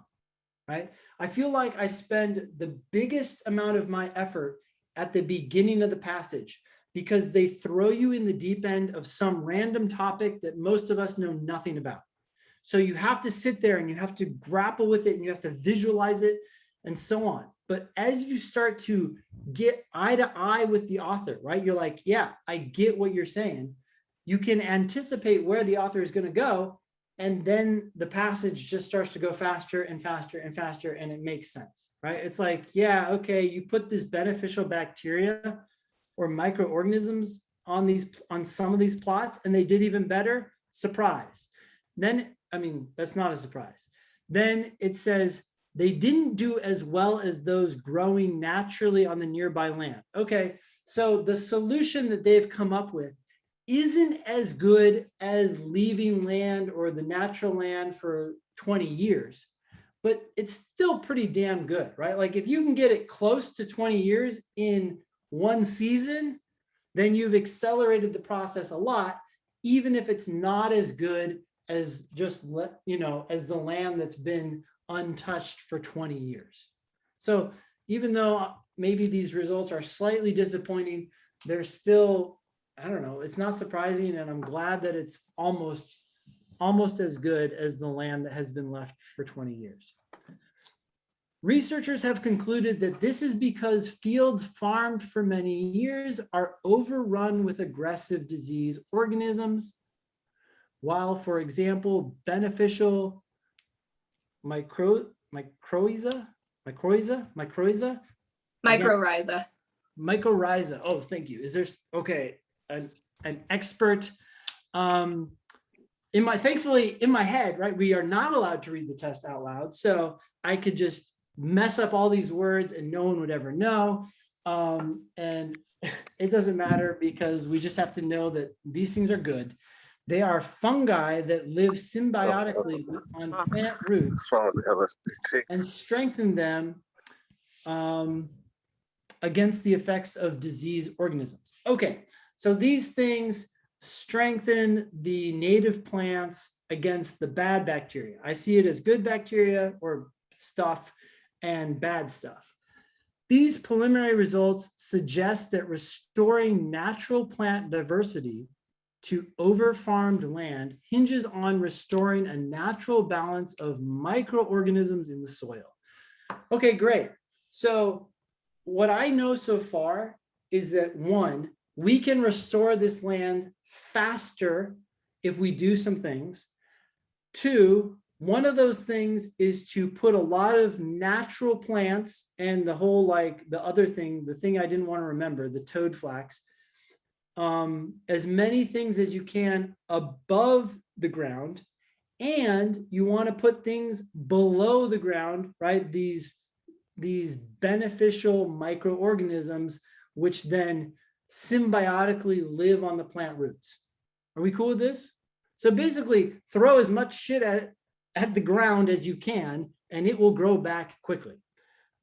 right? I feel like I spend the biggest amount of my effort at the beginning of the passage because they throw you in the deep end of some random topic that most of us know nothing about. So you have to sit there and you have to grapple with it and you have to visualize it and so on. But as you start to get eye to eye with the author, right? You're like, yeah, I get what you're saying. You can anticipate where the author is going to go. And then the passage just starts to go faster and faster and faster. And it makes sense, right? It's like, yeah, okay, you put this beneficial bacteria or microorganisms on some of these plots and they did even better. Surprise. Then, I mean, that's not a surprise. Then it says they didn't do as well as those growing naturally on the nearby land. Okay, so the solution that they've come up with isn't as good as leaving land or the natural land for 20 years, but it's still pretty damn good, right? Like if you can get it close to 20 years in one season, then you've accelerated the process a lot, even if it's not as good as just, as the land that's been untouched for 20 years. So even though maybe these results are slightly disappointing, they're still, I don't know, it's not surprising, and I'm glad that it's almost as good as the land that has been left for 20 years. Researchers have concluded that this is because fields farmed for many years are overrun with aggressive disease organisms, while, for example, beneficial mycorrhiza. Oh, thank you. Is there, okay, an expert thankfully in my head, right? We are not allowed to read the test out loud. So I could just mess up all these words and no one would ever know. And it doesn't matter because we just have to know that these things are good. They are fungi that live symbiotically on plant roots and strengthen them against the effects of disease organisms. Okay, so these things strengthen the native plants against the bad bacteria. I see it as good bacteria or stuff and bad stuff. These preliminary results suggest that restoring natural plant diversity to over-farmed land hinges on restoring a natural balance of microorganisms in the soil. Okay, great. So what I know so far is that one, we can restore this land faster if we do some things. Two, one of those things is to put a lot of natural plants and the whole, like the other thing, the thing I didn't want to remember, the toad flax, as many things as you can above the ground, and you want to put things below the ground, right? These beneficial microorganisms, which then symbiotically live on the plant roots. Are we cool with this? So basically throw as much shit at the ground as you can, and it will grow back quickly.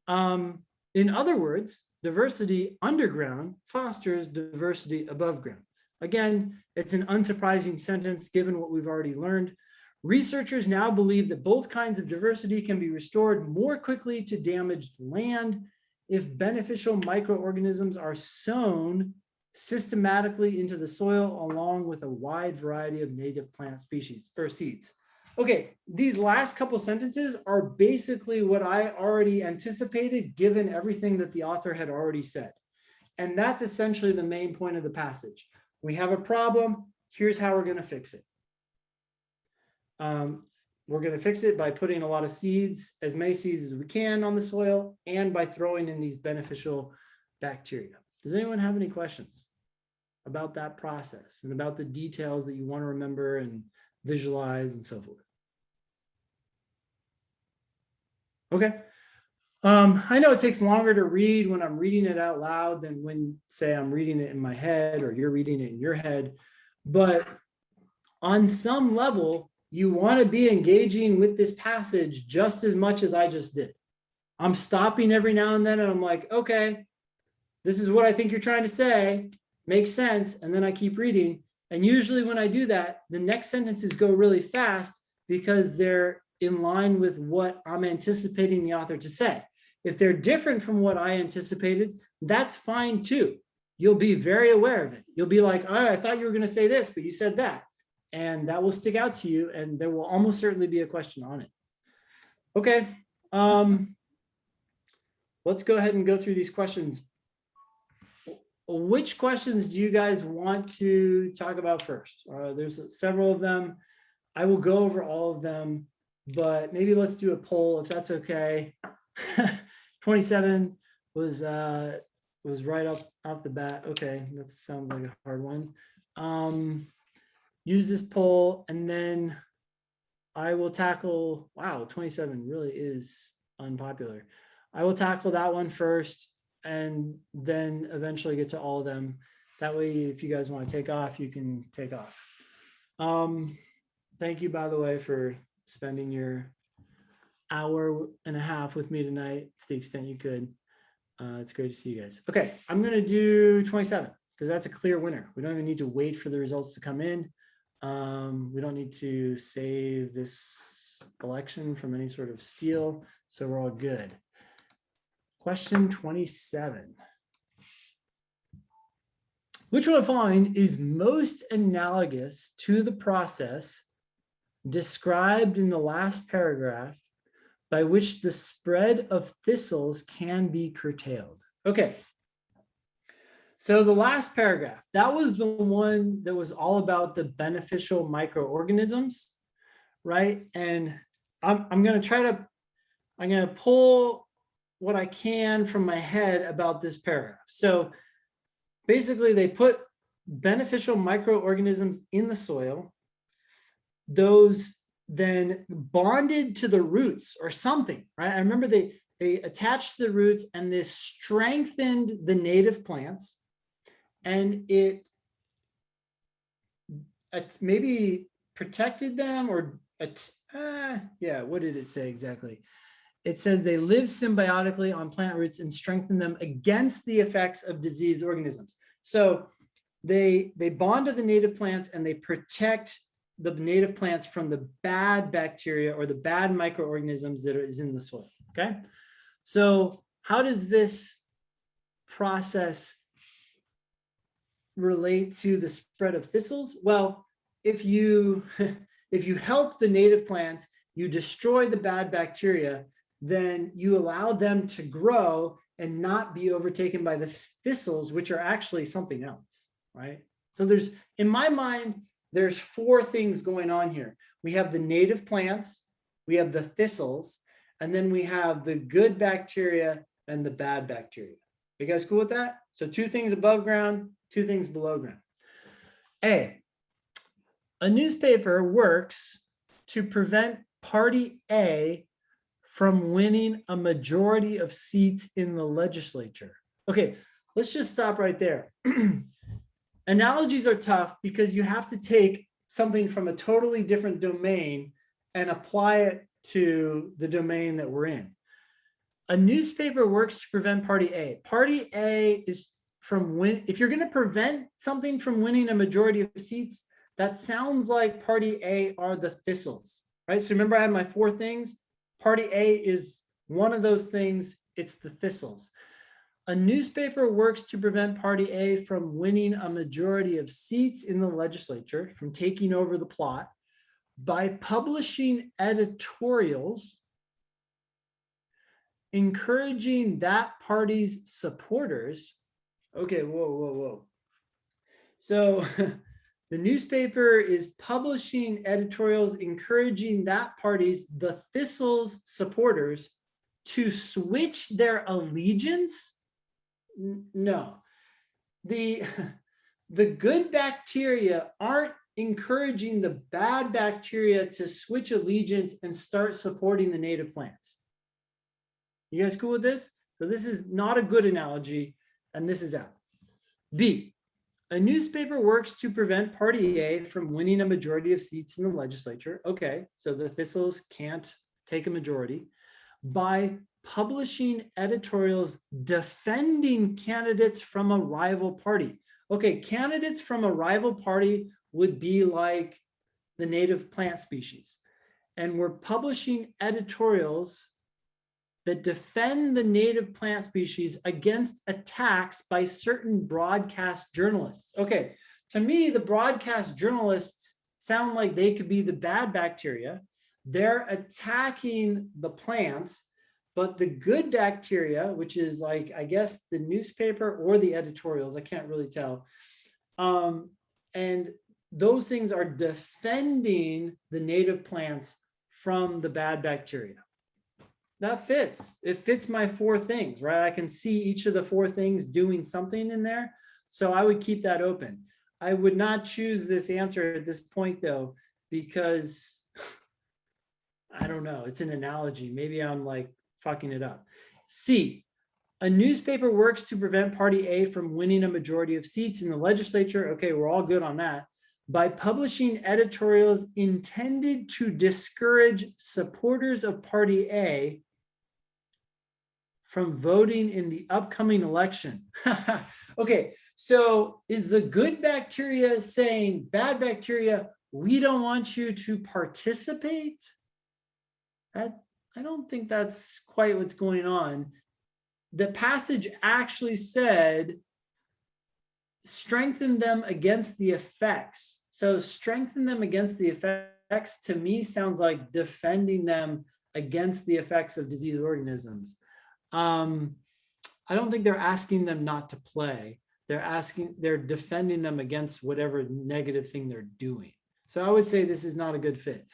In other words, diversity underground fosters diversity above ground. Again, it's an unsurprising sentence given what we've already learned. Researchers now believe that both kinds of diversity can be restored more quickly to damaged land if beneficial microorganisms are sown systematically into the soil along with a wide variety of native plant species or seeds. Okay, these last couple sentences are basically what I already anticipated given everything that the author had already said. And that's essentially the main point of the passage. We have a problem, here's how we're going to fix it. We're going to fix it by putting a lot of seeds, as many seeds as we can on the soil, and by throwing in these beneficial bacteria. Does anyone have any questions about that process and about the details that you want to remember and visualize and so forth? Okay. I know it takes longer to read when I'm reading it out loud than when, say, I'm reading it in my head or you're reading it in your head. But on some level, you want to be engaging with this passage just as much as I just did. I'm stopping every now and then and I'm like, okay, this is what I think you're trying to say. Makes sense. And then I keep reading. And usually when I do that, the next sentences go really fast because they're in line with what I'm anticipating the author to say. If they're different from what I anticipated, that's fine too. You'll be very aware of it. You'll be like, oh, I thought you were going to say this, but you said that. And that will stick out to you. And there will almost certainly be a question on it. Okay. Let's go ahead and go through these questions. Which questions do you guys want to talk about first? There's several of them. I will go over all of them, but maybe let's do a poll if that's okay. 27 was right up off the bat. Okay, that sounds like a hard one. Use this poll and then I will tackle, wow, 27 really is unpopular. I will tackle that one first and then eventually get to all of them. That way, if you guys want to take off, you can take off. Thank you, by the way, for spending your hour and a half with me tonight to the extent you could. It's great to see you guys. Okay, I'm going to do 27 because that's a clear winner. We don't even need to wait for the results to come in. We don't need to save this election from any sort of steal, so we're all good. Question 27. Which one of the following is most analogous to the process described in the last paragraph by which the spread of thistles can be curtailed? Okay. So the last paragraph, that was the one that was all about the beneficial microorganisms, right? And I'm going to pull what I can from my head about this paragraph. So basically they put beneficial microorganisms in the soil. Those then bonded to the roots or something, right? I remember they attached to the roots and this strengthened the native plants and it maybe protected them or, yeah, what did it say exactly? It says they live symbiotically on plant roots and strengthen them against the effects of diseased organisms. So they bond to the native plants and they protect the native plants from the bad bacteria or the bad microorganisms that is in the soil, okay? So how does this process relate to the spread of thistles? Well, if you help the native plants, you destroy the bad bacteria, then you allow them to grow and not be overtaken by the thistles, which are actually something else, right? So there's, in my mind, there's four things going on here. We have the native plants, we have the thistles, and then we have the good bacteria and the bad bacteria. You guys cool with that? So two things above ground, two things below ground. A newspaper works to prevent party A from winning a majority of seats in the legislature. Okay, let's just stop right there. Analogies are tough because you have to take something from a totally different domain and apply it to the domain that we're in. A newspaper works to prevent party A. Party A is if you're going to prevent something from winning a majority of seats, that sounds like party A are the thistles, right? So remember I have my 4 things. Party A is one of those things. It's the thistles. A newspaper works to prevent party A from winning a majority of seats in the legislature, from taking over the plot, by publishing editorials encouraging that party's supporters. Okay, whoa. So the newspaper is publishing editorials encouraging that party's, the Thistle's supporters, to switch their allegiance. No, the good bacteria aren't encouraging the bad bacteria to switch allegiance and start supporting the native plants. You guys cool with this? So this is not a good analogy, and this is out. B, a newspaper works to prevent party A from winning a majority of seats in the legislature. Okay, so the thistles can't take a majority by publishing editorials defending candidates from a rival party. Okay, candidates from a rival party would be like the native plant species. And we're publishing editorials that defend the native plant species against attacks by certain broadcast journalists. Okay, to me, the broadcast journalists sound like they could be the bad bacteria. They're attacking the plants, but the good bacteria, which is like, I guess, the newspaper or the editorials, I can't really tell. And those things are defending the native plants from the bad bacteria. That fits. It fits my 4 things, right? I can see each of the 4 things doing something in there. So I would keep that open. I would not choose this answer at this point though, because I don't know, it's an analogy. Maybe I'm like fucking it up. C, a newspaper works to prevent party A from winning a majority of seats in the legislature. Okay, we're all good on that. By publishing editorials intended to discourage supporters of party A from voting in the upcoming election. Okay, so is the good bacteria saying, bad bacteria, we don't want you to participate? I don't think that's quite what's going on. The passage actually said, strengthen them against the effects. So strengthen them against the effects to me sounds like defending them against the effects of disease organisms. I don't think they're asking them not to play. They're defending them against whatever negative thing they're doing. So I would say this is not a good fit.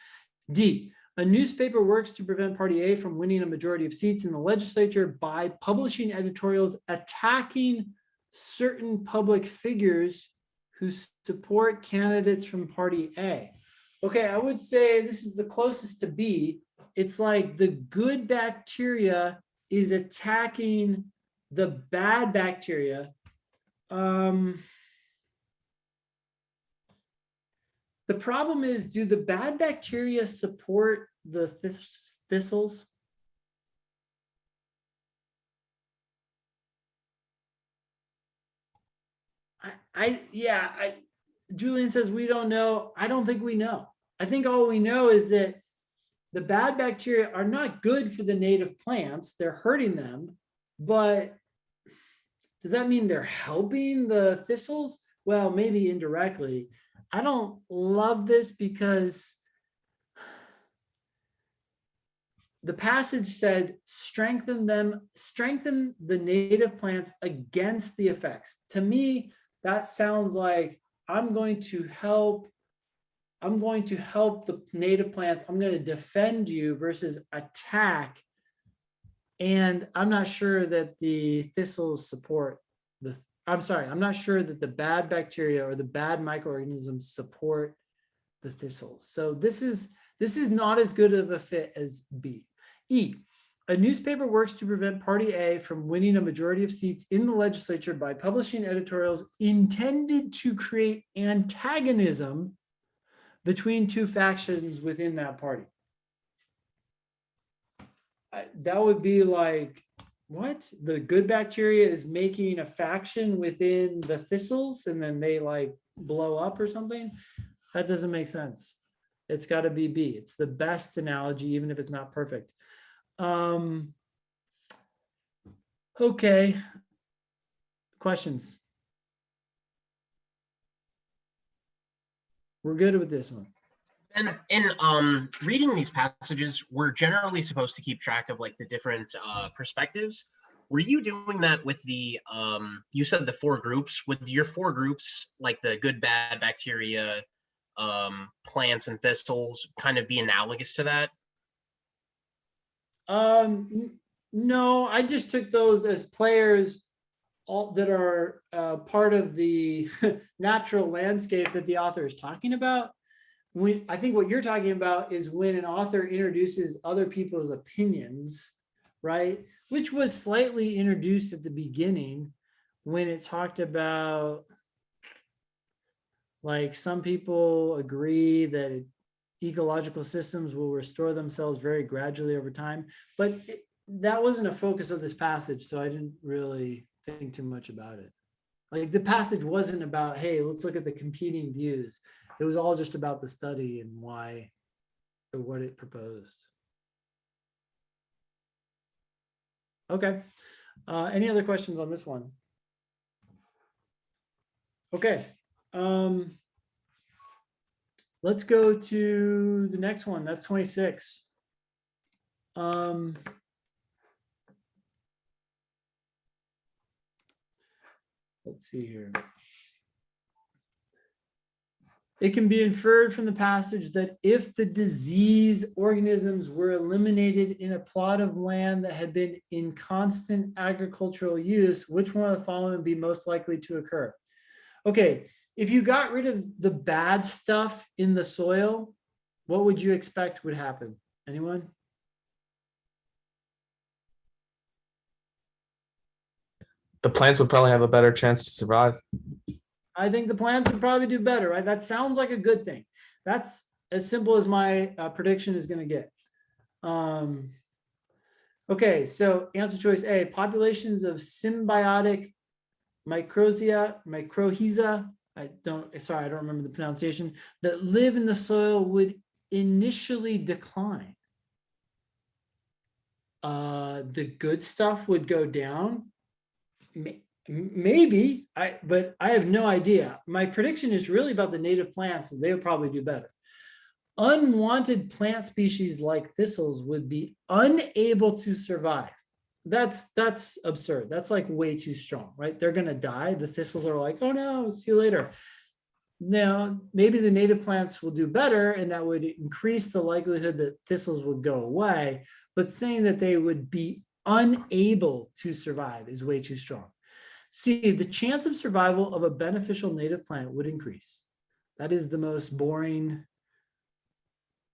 D, a newspaper works to prevent party A from winning a majority of seats in the legislature by publishing editorials attacking certain public figures who support candidates from party A. Okay, I would say this is the closest to B. It's like the good bacteria is attacking the bad bacteria. The problem is, do the bad bacteria support the thistles? Julian says we don't know. I don't think we know. I think all we know is that the bad bacteria are not good for the native plants. They're hurting them, but does that mean they're helping the thistles? Well, maybe indirectly. I don't love this because the passage said, strengthen the native plants against the effects. To me, that sounds like I'm going to help the native plants. I'm going to defend you versus attack. And I'm not sure that the thistles support I'm not sure that the bad bacteria or the bad microorganisms support the thistles. So this is not as good of a fit as B. E, a newspaper works to prevent party A from winning a majority of seats in the legislature by publishing editorials intended to create antagonism between 2 factions within that party. That would be like what? The good bacteria is making a faction within the thistles and then they like blow up or something? That doesn't make sense. It's got to be B. It's the best analogy, even if it's not perfect. Okay. Questions? We're good with this one. And in reading these passages, we're generally supposed to keep track of like the different perspectives. Were you doing that with the, you said the 4 groups, with your 4 groups, like the good, bad bacteria, plants and thistles kind of be analogous to that? No, I just took those as players all that are part of the natural landscape that the author is talking about. I think what you're talking about is when an author introduces other people's opinions, right? Which was slightly introduced at the beginning when it talked about like some people agree that ecological systems will restore themselves very gradually over time, but that wasn't a focus of this passage, so I didn't really think too much about it. Like the passage wasn't about, hey, let's look at the competing views. It was all just about the study and why or what it proposed. Okay. Any other questions on this one? Okay. Let's go to the next one. That's 26. Let's see here. It can be inferred from the passage that if the disease organisms were eliminated in a plot of land that had been in constant agricultural use, which one of the following would be most likely to occur? Okay, if you got rid of the bad stuff in the soil, what would you expect would happen? Anyone? The plants would probably have a better chance to survive. I think the plants would probably do better, right? That sounds like a good thing. That's as simple as my prediction is going to get. Okay, so answer choice A, populations of symbiotic mycorrhiza, I don't remember the pronunciation, that live in the soil would initially decline. The good stuff would go down. Maybe, but I have no idea. My prediction is really about the native plants, and they would probably do better. Unwanted plant species like thistles would be unable to survive. That's absurd. That's like way too strong, right? They're gonna die. The thistles are like, oh no, see you later. Now, maybe the native plants will do better, and that would increase the likelihood that thistles would go away. But saying that they would be unable to survive is way too strong. See, the chance of survival of a beneficial native plant would increase. That is the most boring,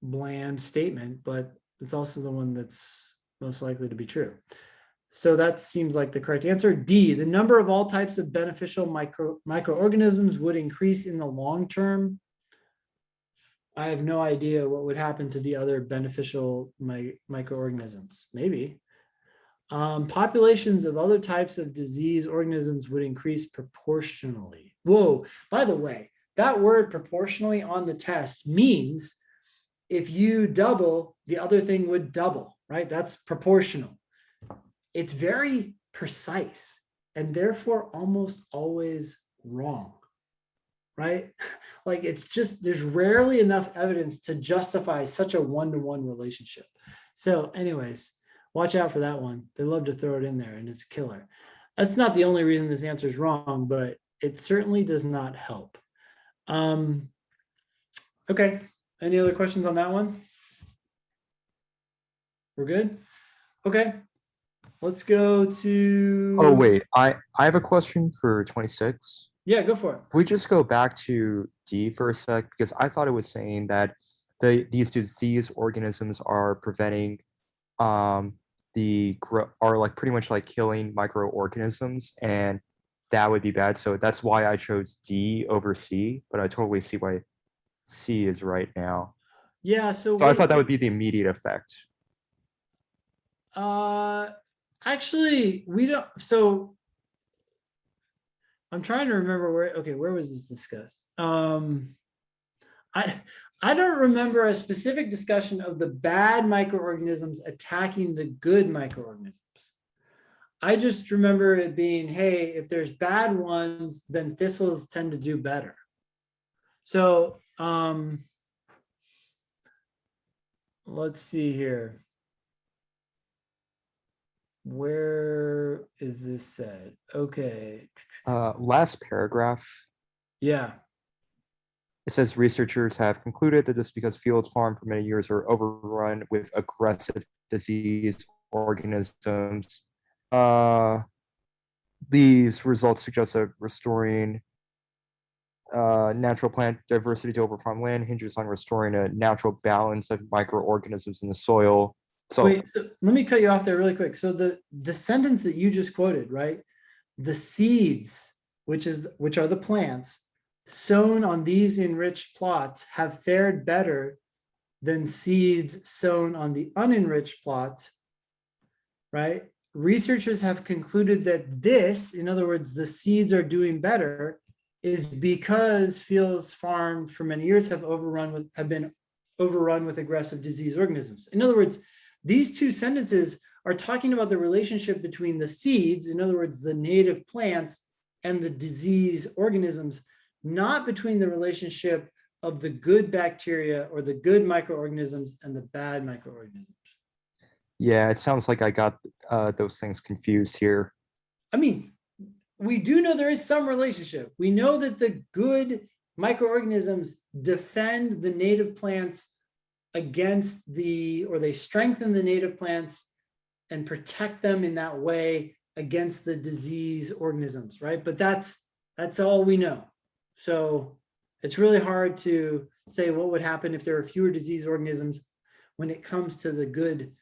bland statement, but it's also the one that's most likely to be true. So that seems like the correct answer. D, the number of all types of beneficial microorganisms would increase in the long term. I have no idea what would happen to the other beneficial microorganisms. Maybe. Populations of other types of disease organisms would increase proportionally. Whoa, by the way, that word proportionally on the test means if you double, the other thing would double, right? That's proportional. It's very precise and therefore almost always wrong, right? Like it's just, there's rarely enough evidence to justify such a one-to-one relationship. So anyways, watch out for that one. They love to throw it in there and it's killer. That's not the only reason this answer is wrong, but it certainly does not help. Okay, any other questions on that one? We're good? Okay, let's go to... Oh, wait, I have a question for 26. Yeah, go for it. Can we just go back to D for a sec? Because I thought it was saying that these disease organisms are preventing are like pretty much like killing microorganisms, and that would be bad. So that's why I chose D over C, but I totally see why C is right now. Yeah, so I thought that would be the immediate effect. Actually, we don't, so I'm trying to remember where, okay, where was this discussed? I don't remember a specific discussion of the bad microorganisms attacking the good microorganisms. I just remember it being, hey, if there's bad ones, then thistles tend to do better. So let's see here. Where is this said? Okay. Last paragraph. Yeah. It says researchers have concluded that just because fields farmed for many years are overrun with aggressive disease organisms, these results suggest that restoring natural plant diversity to overfarmed land hinges on restoring a natural balance of microorganisms in the soil. So wait, so let me cut you off there really quick. So the sentence that you just quoted, right? The seeds, which are the plants sown on these enriched plots, have fared better than seeds sown on the unenriched plots, right? Researchers have concluded that this, in other words, the seeds are doing better, is because fields farmed for many years have been overrun with aggressive disease organisms. In other words, these two sentences are talking about the relationship between the seeds, in other words, the native plants, and the disease organisms, not between the relationship of the good bacteria or the good microorganisms and the bad microorganisms. yeah, it sounds like I got those things confused here. I mean, we do know there is some relationship. We know that the good microorganisms defend the native plants against or they strengthen the native plants and protect them in that way against the disease organisms, right? But that's all we know. So it's really hard to say what would happen if there were fewer disease organisms when it comes to the good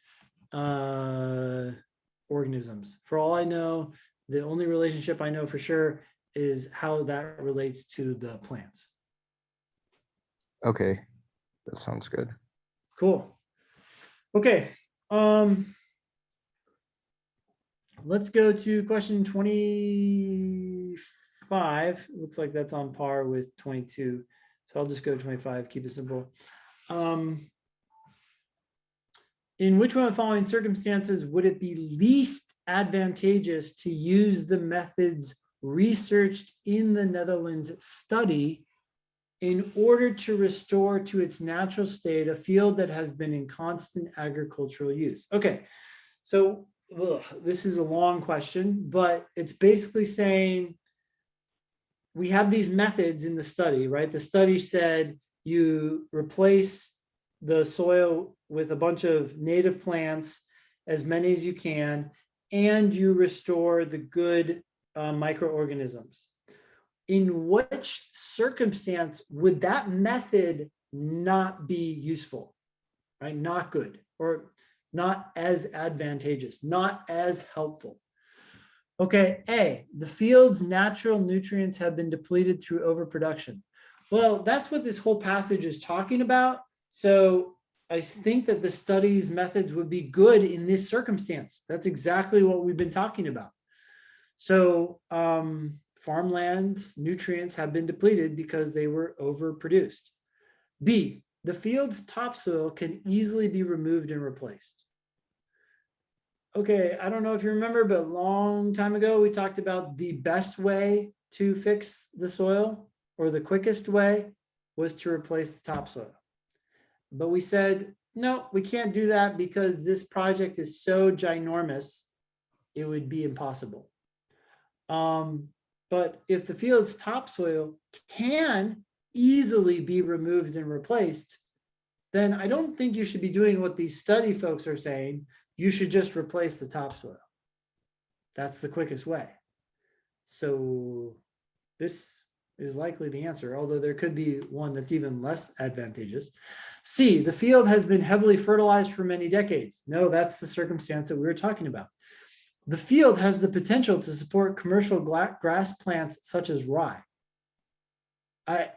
organisms. For all I know, the only relationship I know for sure is how that relates to the plants. Okay, that sounds good. Cool. Okay. Let's go to question 25. Looks like that's on par with 22. So I'll just go to 25, keep it simple. In which one of the following circumstances would it be least advantageous to use the methods researched in the Netherlands study in order to restore to its natural state a field that has been in constant agricultural use? Okay, so this is a long question, but it's basically saying we have these methods in the study, right? The study said you replace the soil with a bunch of native plants, as many as you can, and you restore the good microorganisms. In which circumstance would that method not be useful, right? Not good, or not as advantageous, not as helpful. Okay, A, the field's natural nutrients have been depleted through overproduction. Well, that's what this whole passage is talking about. So I think that the study's methods would be good in this circumstance. That's exactly what we've been talking about. So farmland's nutrients have been depleted because they were overproduced. B, the field's topsoil can easily be removed and replaced. Okay, I don't know if you remember, but a long time ago, we talked about the best way to fix the soil, or the quickest way, was to replace the topsoil. But we said, no, we can't do that because this project is so ginormous, it would be impossible. But if the field's topsoil can easily be removed and replaced, then I don't think you should be doing what these study folks are saying. You should just replace the topsoil. That's the quickest way. So this is likely the answer, although there could be one that's even less advantageous. C, the field has been heavily fertilized for many decades. No, that's the circumstance that we were talking about. The field has the potential to support commercial grass plants such as rye. I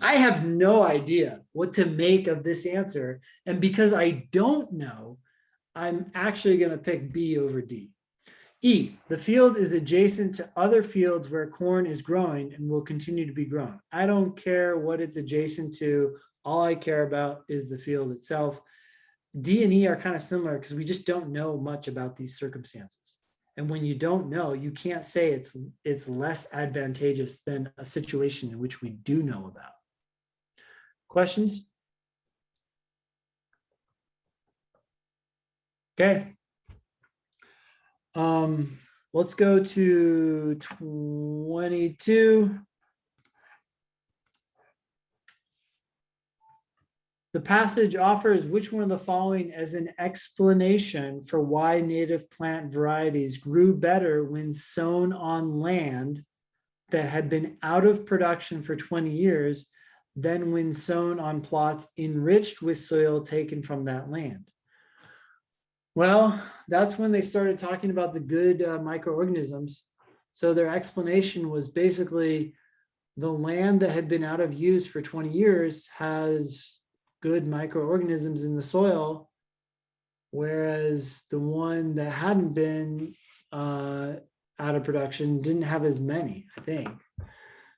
have no idea what to make of this answer. And because I don't know, I'm actually going to pick B over D. E, the field is adjacent to other fields where corn is growing and will continue to be grown. I don't care what it's adjacent to. All I care about is the field itself. D and E are kind of similar because we just don't know much about these circumstances. And when you don't know, you can't say it's less advantageous than a situation in which we do know about. Questions? Okay. Let's go to 22. The passage offers which one of the following as an explanation for why native plant varieties grew better when sown on land that had been out of production for 20 years than when sown on plots enriched with soil taken from that land. Well, that's when they started talking about the good microorganisms. So their explanation was basically the land that had been out of use for 20 years has good microorganisms in the soil, whereas the one that hadn't been out of production didn't have as many, I think.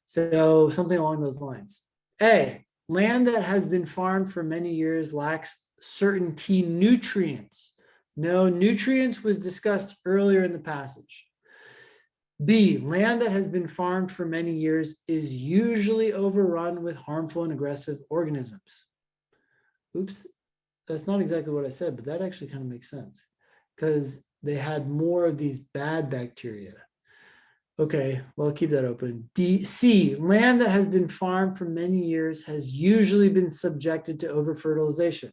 So something along those lines. A, land that has been farmed for many years lacks certain key nutrients. No, nutrients was discussed earlier in the passage. B, land that has been farmed for many years is usually overrun with harmful and aggressive organisms. Oops, that's not exactly what I said, but that actually kind of makes sense because they had more of these bad bacteria. Okay, well, keep that open. D, C, land that has been farmed for many years has usually been subjected to over-fertilization.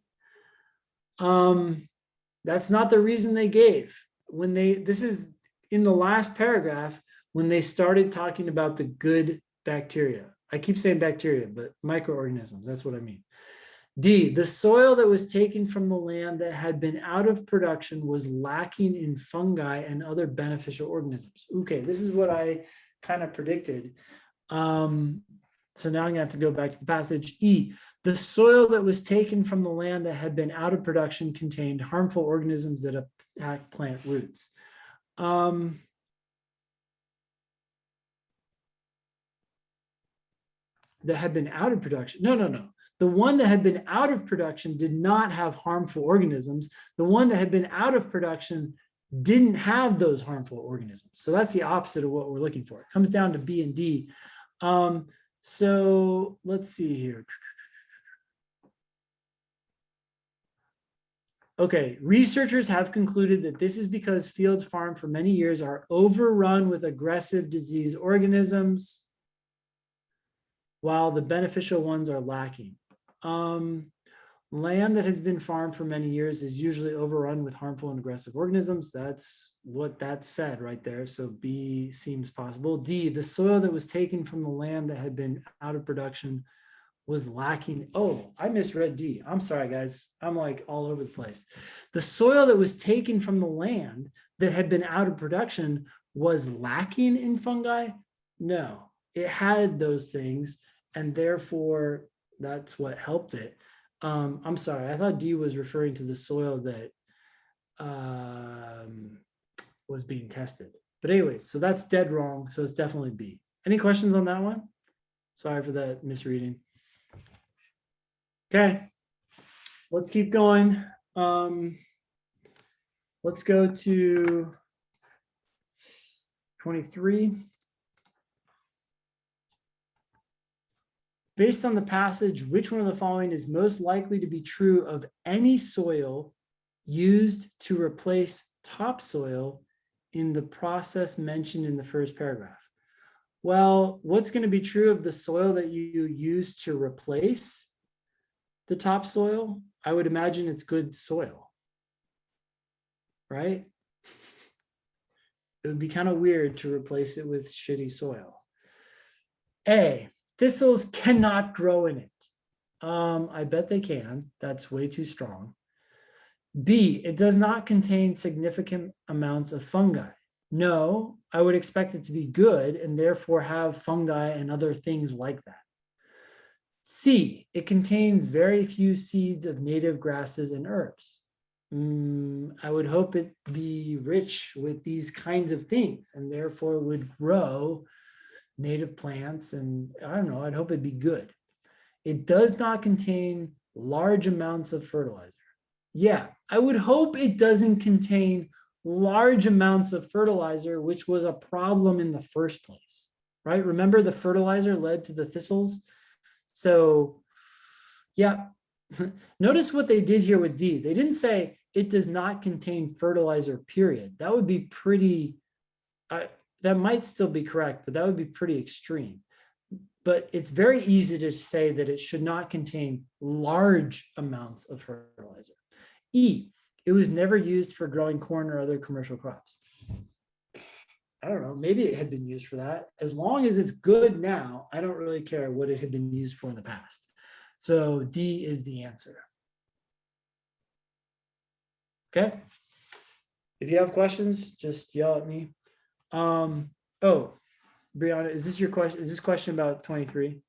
That's not the reason they gave. This is in the last paragraph when they started talking about the good bacteria. I keep saying bacteria, but microorganisms, that's what I mean. D, the soil that was taken from the land that had been out of production was lacking in fungi and other beneficial organisms. Okay, this is what I kind of predicted. So now I'm gonna have to go back to the passage. E, the soil that was taken from the land that had been out of production contained harmful organisms that attack plant roots. That had been out of production. No. The one that had been out of production did not have harmful organisms. The one that had been out of production didn't have those harmful organisms. So that's the opposite of what we're looking for. It comes down to B and D. So let's see here. Okay, researchers have concluded that this is because fields farmed for many years are overrun with aggressive disease organisms, while the beneficial ones are lacking. Land that has been farmed for many years is usually overrun with harmful and aggressive organisms. That's what that said right there. So B seems possible. D, the soil that was taken from the land that had been out of production was lacking. Oh, I misread D. I'm sorry, guys. I'm like all over the place. The soil that was taken from the land that had been out of production was lacking in fungi? No, it had those things, and therefore that's what helped it. I'm sorry, I thought D was referring to the soil that was being tested. But anyways, so that's dead wrong. So it's definitely B. Any questions on that one? Sorry for that misreading. Okay, let's keep going. Let's go to 23. Based on the passage, which one of the following is most likely to be true of any soil used to replace topsoil in the process mentioned in the first paragraph? Well, what's going to be true of the soil that you use to replace the topsoil? I would imagine it's good soil, right? It would be kind of weird to replace it with shitty soil. A, thistles cannot grow in it. I bet they can. That's way too strong. B, it does not contain significant amounts of fungi. No, I would expect it to be good and therefore have fungi and other things like that. C, it contains very few seeds of native grasses and herbs. I would hope it be rich with these kinds of things and therefore would grow native plants. And I don't know, I'd hope it'd be good. It does not contain large amounts of fertilizer. Yeah, I would hope it doesn't contain large amounts of fertilizer, which was a problem in the first place, right? Remember the fertilizer led to the thistles? So yeah, notice what they did here with D. They didn't say it does not contain fertilizer, period. That would be pretty, that might still be correct, but that would be pretty extreme. But it's very easy to say that it should not contain large amounts of fertilizer. E, it was never used for growing corn or other commercial crops. I don't know, maybe it had been used for that. As long as it's good now, I don't really care what it had been used for in the past. So D is the answer. Okay. If you have questions, just yell at me. Oh, Brianna, is this your question? Is this question about 23?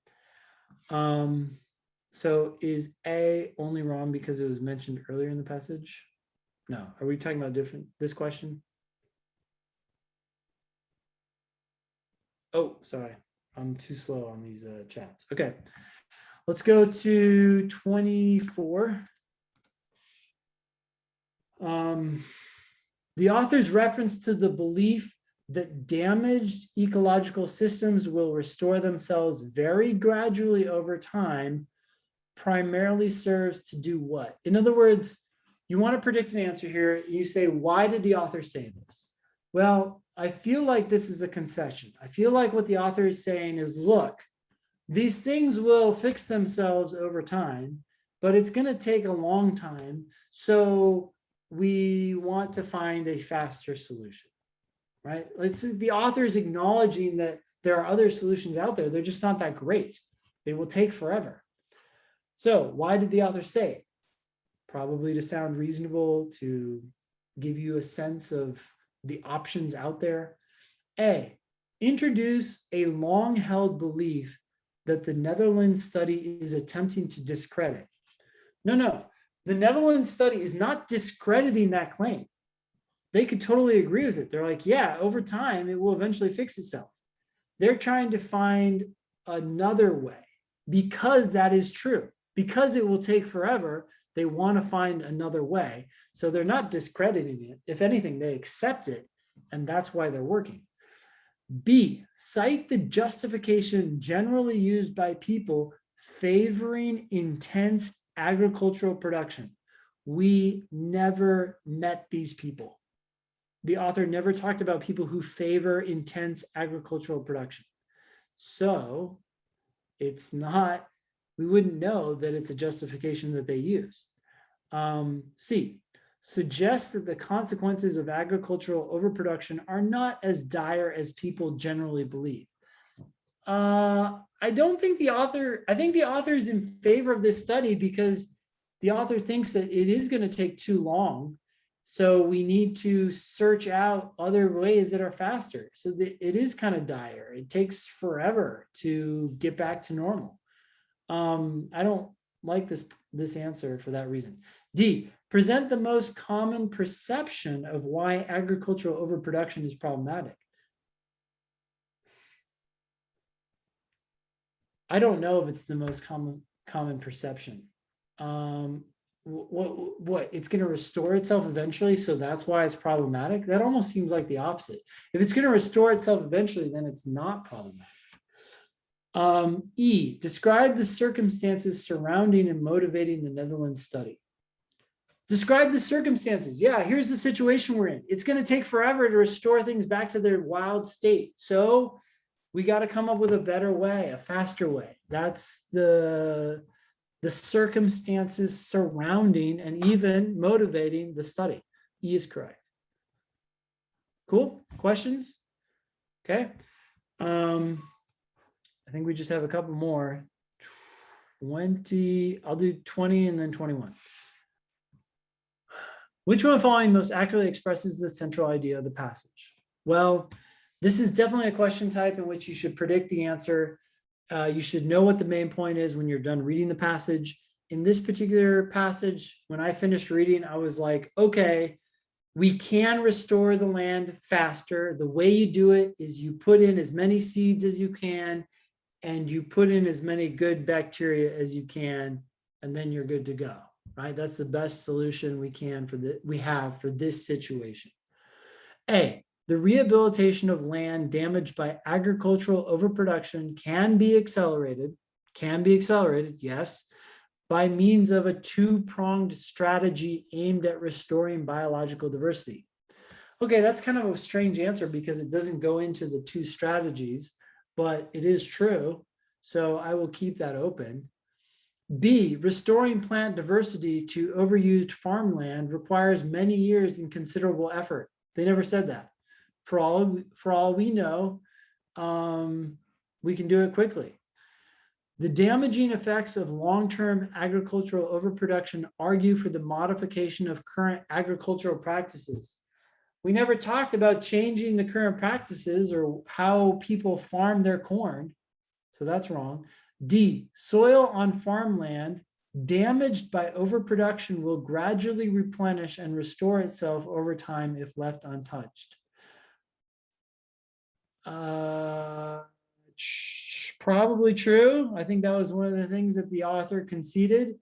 So is A only wrong because it was mentioned earlier in the passage? No. Are we talking about this question? Oh, sorry. I'm too slow on these chats. Okay. Let's go to 24. The author's reference to the belief that damaged ecological systems will restore themselves very gradually over time primarily serves to do what? In other words, you want to predict an answer here. You say, why did the author say this? Well, I feel like this is a concession. I feel like what the author is saying is, look, these things will fix themselves over time, but it's going to take a long time. So we want to find a faster solution, right? The author is acknowledging that there are other solutions out there. They're just not that great. They will take forever. So why did the author say it? Probably to sound reasonable, to give you a sense of the options out there. A, introduce a long-held belief that the Netherlands study is attempting to discredit. No. The Netherlands study is not discrediting that claim. They could totally agree with it. They're like, yeah, over time, it will eventually fix itself. They're trying to find another way because that is true. Because it will take forever, they want to find another way. So they're not discrediting it. If anything, they accept it, and that's why they're working. B, cite the justification generally used by people favoring intense agricultural production. We never met these people. The author never talked about people who favor intense agricultural production. So it's not, we wouldn't know that it's a justification that they use. C, suggests that the consequences of agricultural overproduction are not as dire as people generally believe. I don't think the author, I think the author is in favor of this study because the author thinks that it is going to take too long. So we need to search out other ways that are faster. So it is kind of dire. It takes forever to get back to normal. I don't like this answer for that reason. D, present the most common perception of why agricultural overproduction is problematic. I don't know if it's the most common perception. What it's going to restore itself eventually, so that's why it's problematic. That almost seems like the opposite. If it's going to restore itself eventually, then it's not problematic. E, describe the circumstances surrounding and motivating the Netherlands study. Describe the circumstances. Yeah, here's the situation we're in. It's going to take forever to restore things back to their wild state. So we got to come up with a better way, a faster way. That's the circumstances surrounding and even motivating the study. E is correct. Cool. Questions? Okay. I think we just have a couple more. 20, I'll do 20 and then 21. Which one following most accurately expresses the central idea of the passage? Well, this is definitely a question type in which you should predict the answer. You should know what the main point is when you're done reading the passage. in this particular passage, when I finished reading, I was like, okay, we can restore the land faster. The way you do it is you put in as many seeds as you can, and you put in as many good bacteria as you can, and then you're good to go, right? That's the best solution we have for this situation. A, the rehabilitation of land damaged by agricultural overproduction can be accelerated, yes, by means of a two-pronged strategy aimed at restoring biological diversity. Okay, that's kind of a strange answer because it doesn't go into the two strategies, but it is true. So I will keep that open. B, restoring plant diversity to overused farmland requires many years and considerable effort. They never said that. For all we know, we can do it quickly. The damaging effects of long-term agricultural overproduction argue for the modification of current agricultural practices. We never talked about changing the current practices or how people farm their corn, so that's wrong. D, soil on farmland damaged by overproduction will gradually replenish and restore itself over time if left untouched. Probably true. I think that was one of the things that the author conceded,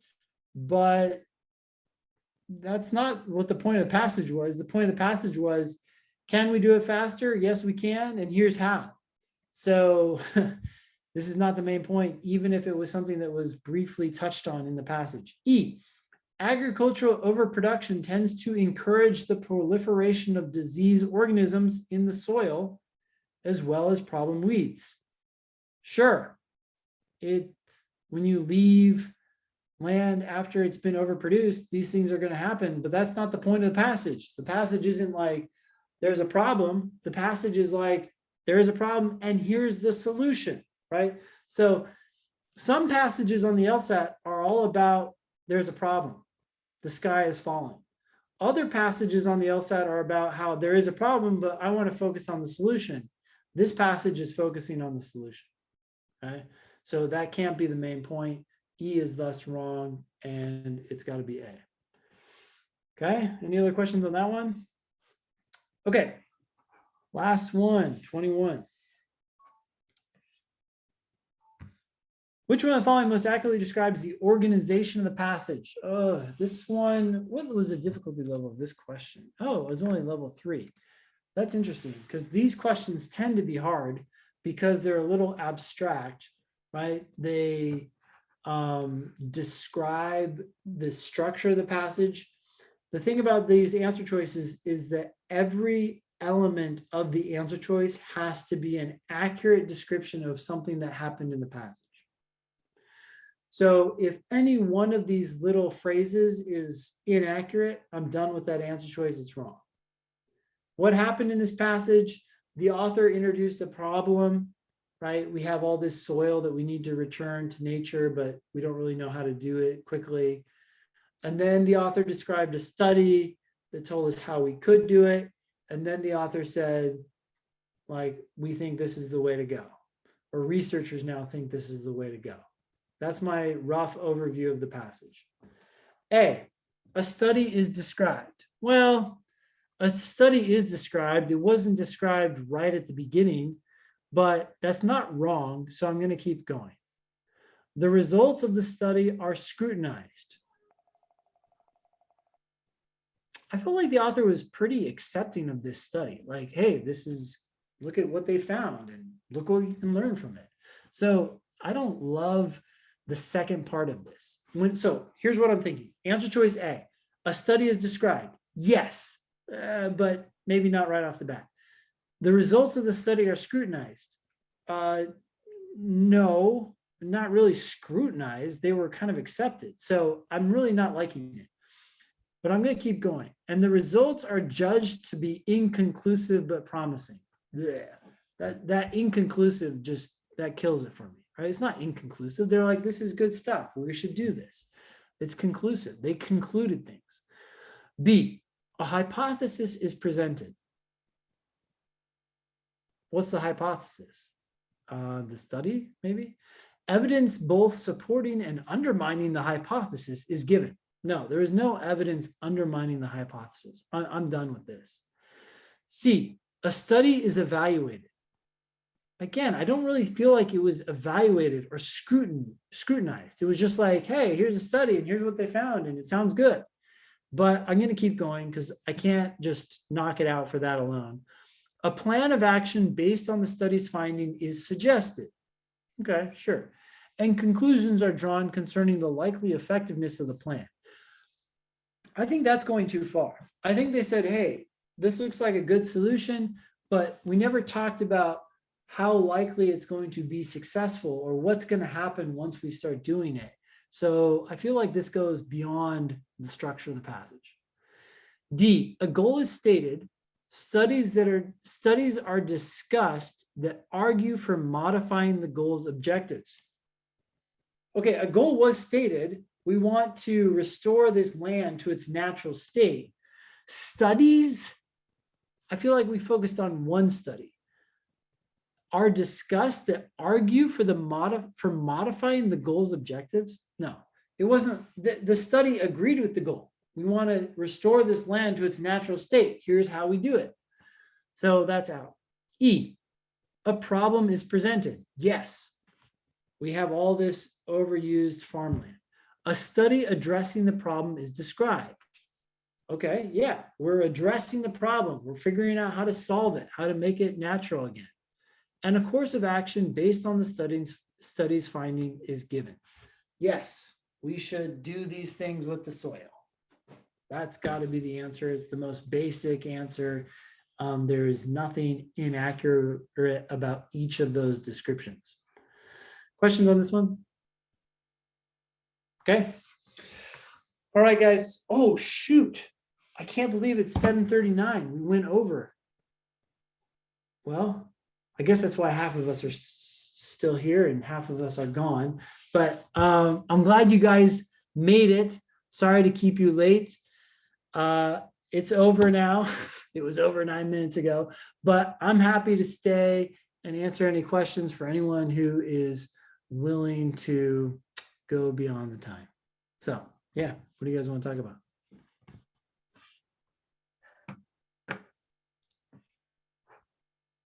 but that's not what the point of the passage was. The point of the passage was, can we do it faster? Yes, we can, and here's how. So this is not the main point, even if it was something that was briefly touched on in the passage. E, agricultural overproduction tends to encourage the proliferation of disease organisms in the soil, as well as problem weeds. Sure, when you leave land after it's been overproduced, these things are going to happen, but that's not the point of the passage. The passage isn't like, there's a problem. The passage is like, there is a problem, and here's the solution, right? So some passages on the LSAT are all about, there's a problem. The sky is falling. Other passages on the LSAT are about how there is a problem, but I want to focus on the solution. This passage is focusing on the solution. Okay, so that can't be the main point. E is thus wrong, and it's got to be A. Okay, any other questions on that one? Okay, last one, 21. Which one of the following most accurately describes the organization of the passage? Oh, this one, what was the difficulty level of this question? Oh, it was only level 3. That's interesting because these questions tend to be hard because they're a little abstract, right? They describe the structure of the passage. The thing about these answer choices is that every element of the answer choice has to be an accurate description of something that happened in the passage. So if any one of these little phrases is inaccurate, I'm done with that answer choice, it's wrong. What happened in this passage? The author introduced a problem, right? We have all this soil that we need to return to nature, but we don't really know how to do it quickly. And then the author described a study that told us how we could do it. And then the author said, like, we think this is the way to go, or researchers now think this is the way to go. That's my rough overview of the passage. A study is described. Well, a study is described. It wasn't described right at the beginning, but that's not wrong, so I'm going to keep going. The results of the study are scrutinized. I feel like the author was pretty accepting of this study. Like, hey, look at what they found and look what you can learn from it. So I don't love the second part of this. So here's what I'm thinking. Answer choice A, a study is described. Yes, but maybe not right off the bat. The results of the study are scrutinized. No, not really scrutinized. They were kind of accepted. So I'm really not liking it. But I'm going to keep going. And the results are judged to be inconclusive but promising. Yeah. That inconclusive that kills it for me. Right? It's not inconclusive. They're like, this is good stuff. We should do this. It's conclusive. They concluded things. B, a hypothesis is presented. What's the hypothesis? The study, maybe? Evidence both supporting and undermining the hypothesis is given. No, there is no evidence undermining the hypothesis. I'm done with this. C, a study is evaluated. Again, I don't really feel like it was evaluated or scrutinized. It was just like, hey, here's a study and here's what they found and it sounds good. But I'm going to keep going because I can't just knock it out for that alone. A plan of action based on the study's finding is suggested. Okay, sure. And conclusions are drawn concerning the likely effectiveness of the plan. I think that's going too far. I think they said, hey, this looks like a good solution, but we never talked about how likely it's going to be successful or what's going to happen once we start doing it. So I feel like this goes beyond the structure of the passage. D, a goal is stated. Studies are discussed that argue for modifying the goal's objectives. Okay, a goal was stated. We want to restore this land to its natural state. Studies, I feel like we focused on one study, are discussed that argue for modifying the goal's objectives. No, it wasn't. The study agreed with the goal. We want to restore this land to its natural state. Here's how we do it. So that's out. E, a problem is presented. Yes, we have all this overused farmland. A study addressing the problem is described. Okay, yeah, we're addressing the problem. We're figuring out how to solve it, how to make it natural again. And a course of action based on the study's finding is given. Yes, we should do these things with the soil. That's got to be the answer. It's the most basic answer. There is nothing inaccurate about each of those descriptions. Questions on this one? Okay. All right, guys. Oh, shoot. I can't believe it's 7:39. We went over. Well, I guess that's why half of us are still here and half of us are gone. But I'm glad you guys made it. Sorry to keep you late. It's over now. It was over 9 minutes ago, but I'm happy to stay and answer any questions for anyone who is willing to go beyond the time. So yeah, what do you guys want to talk about?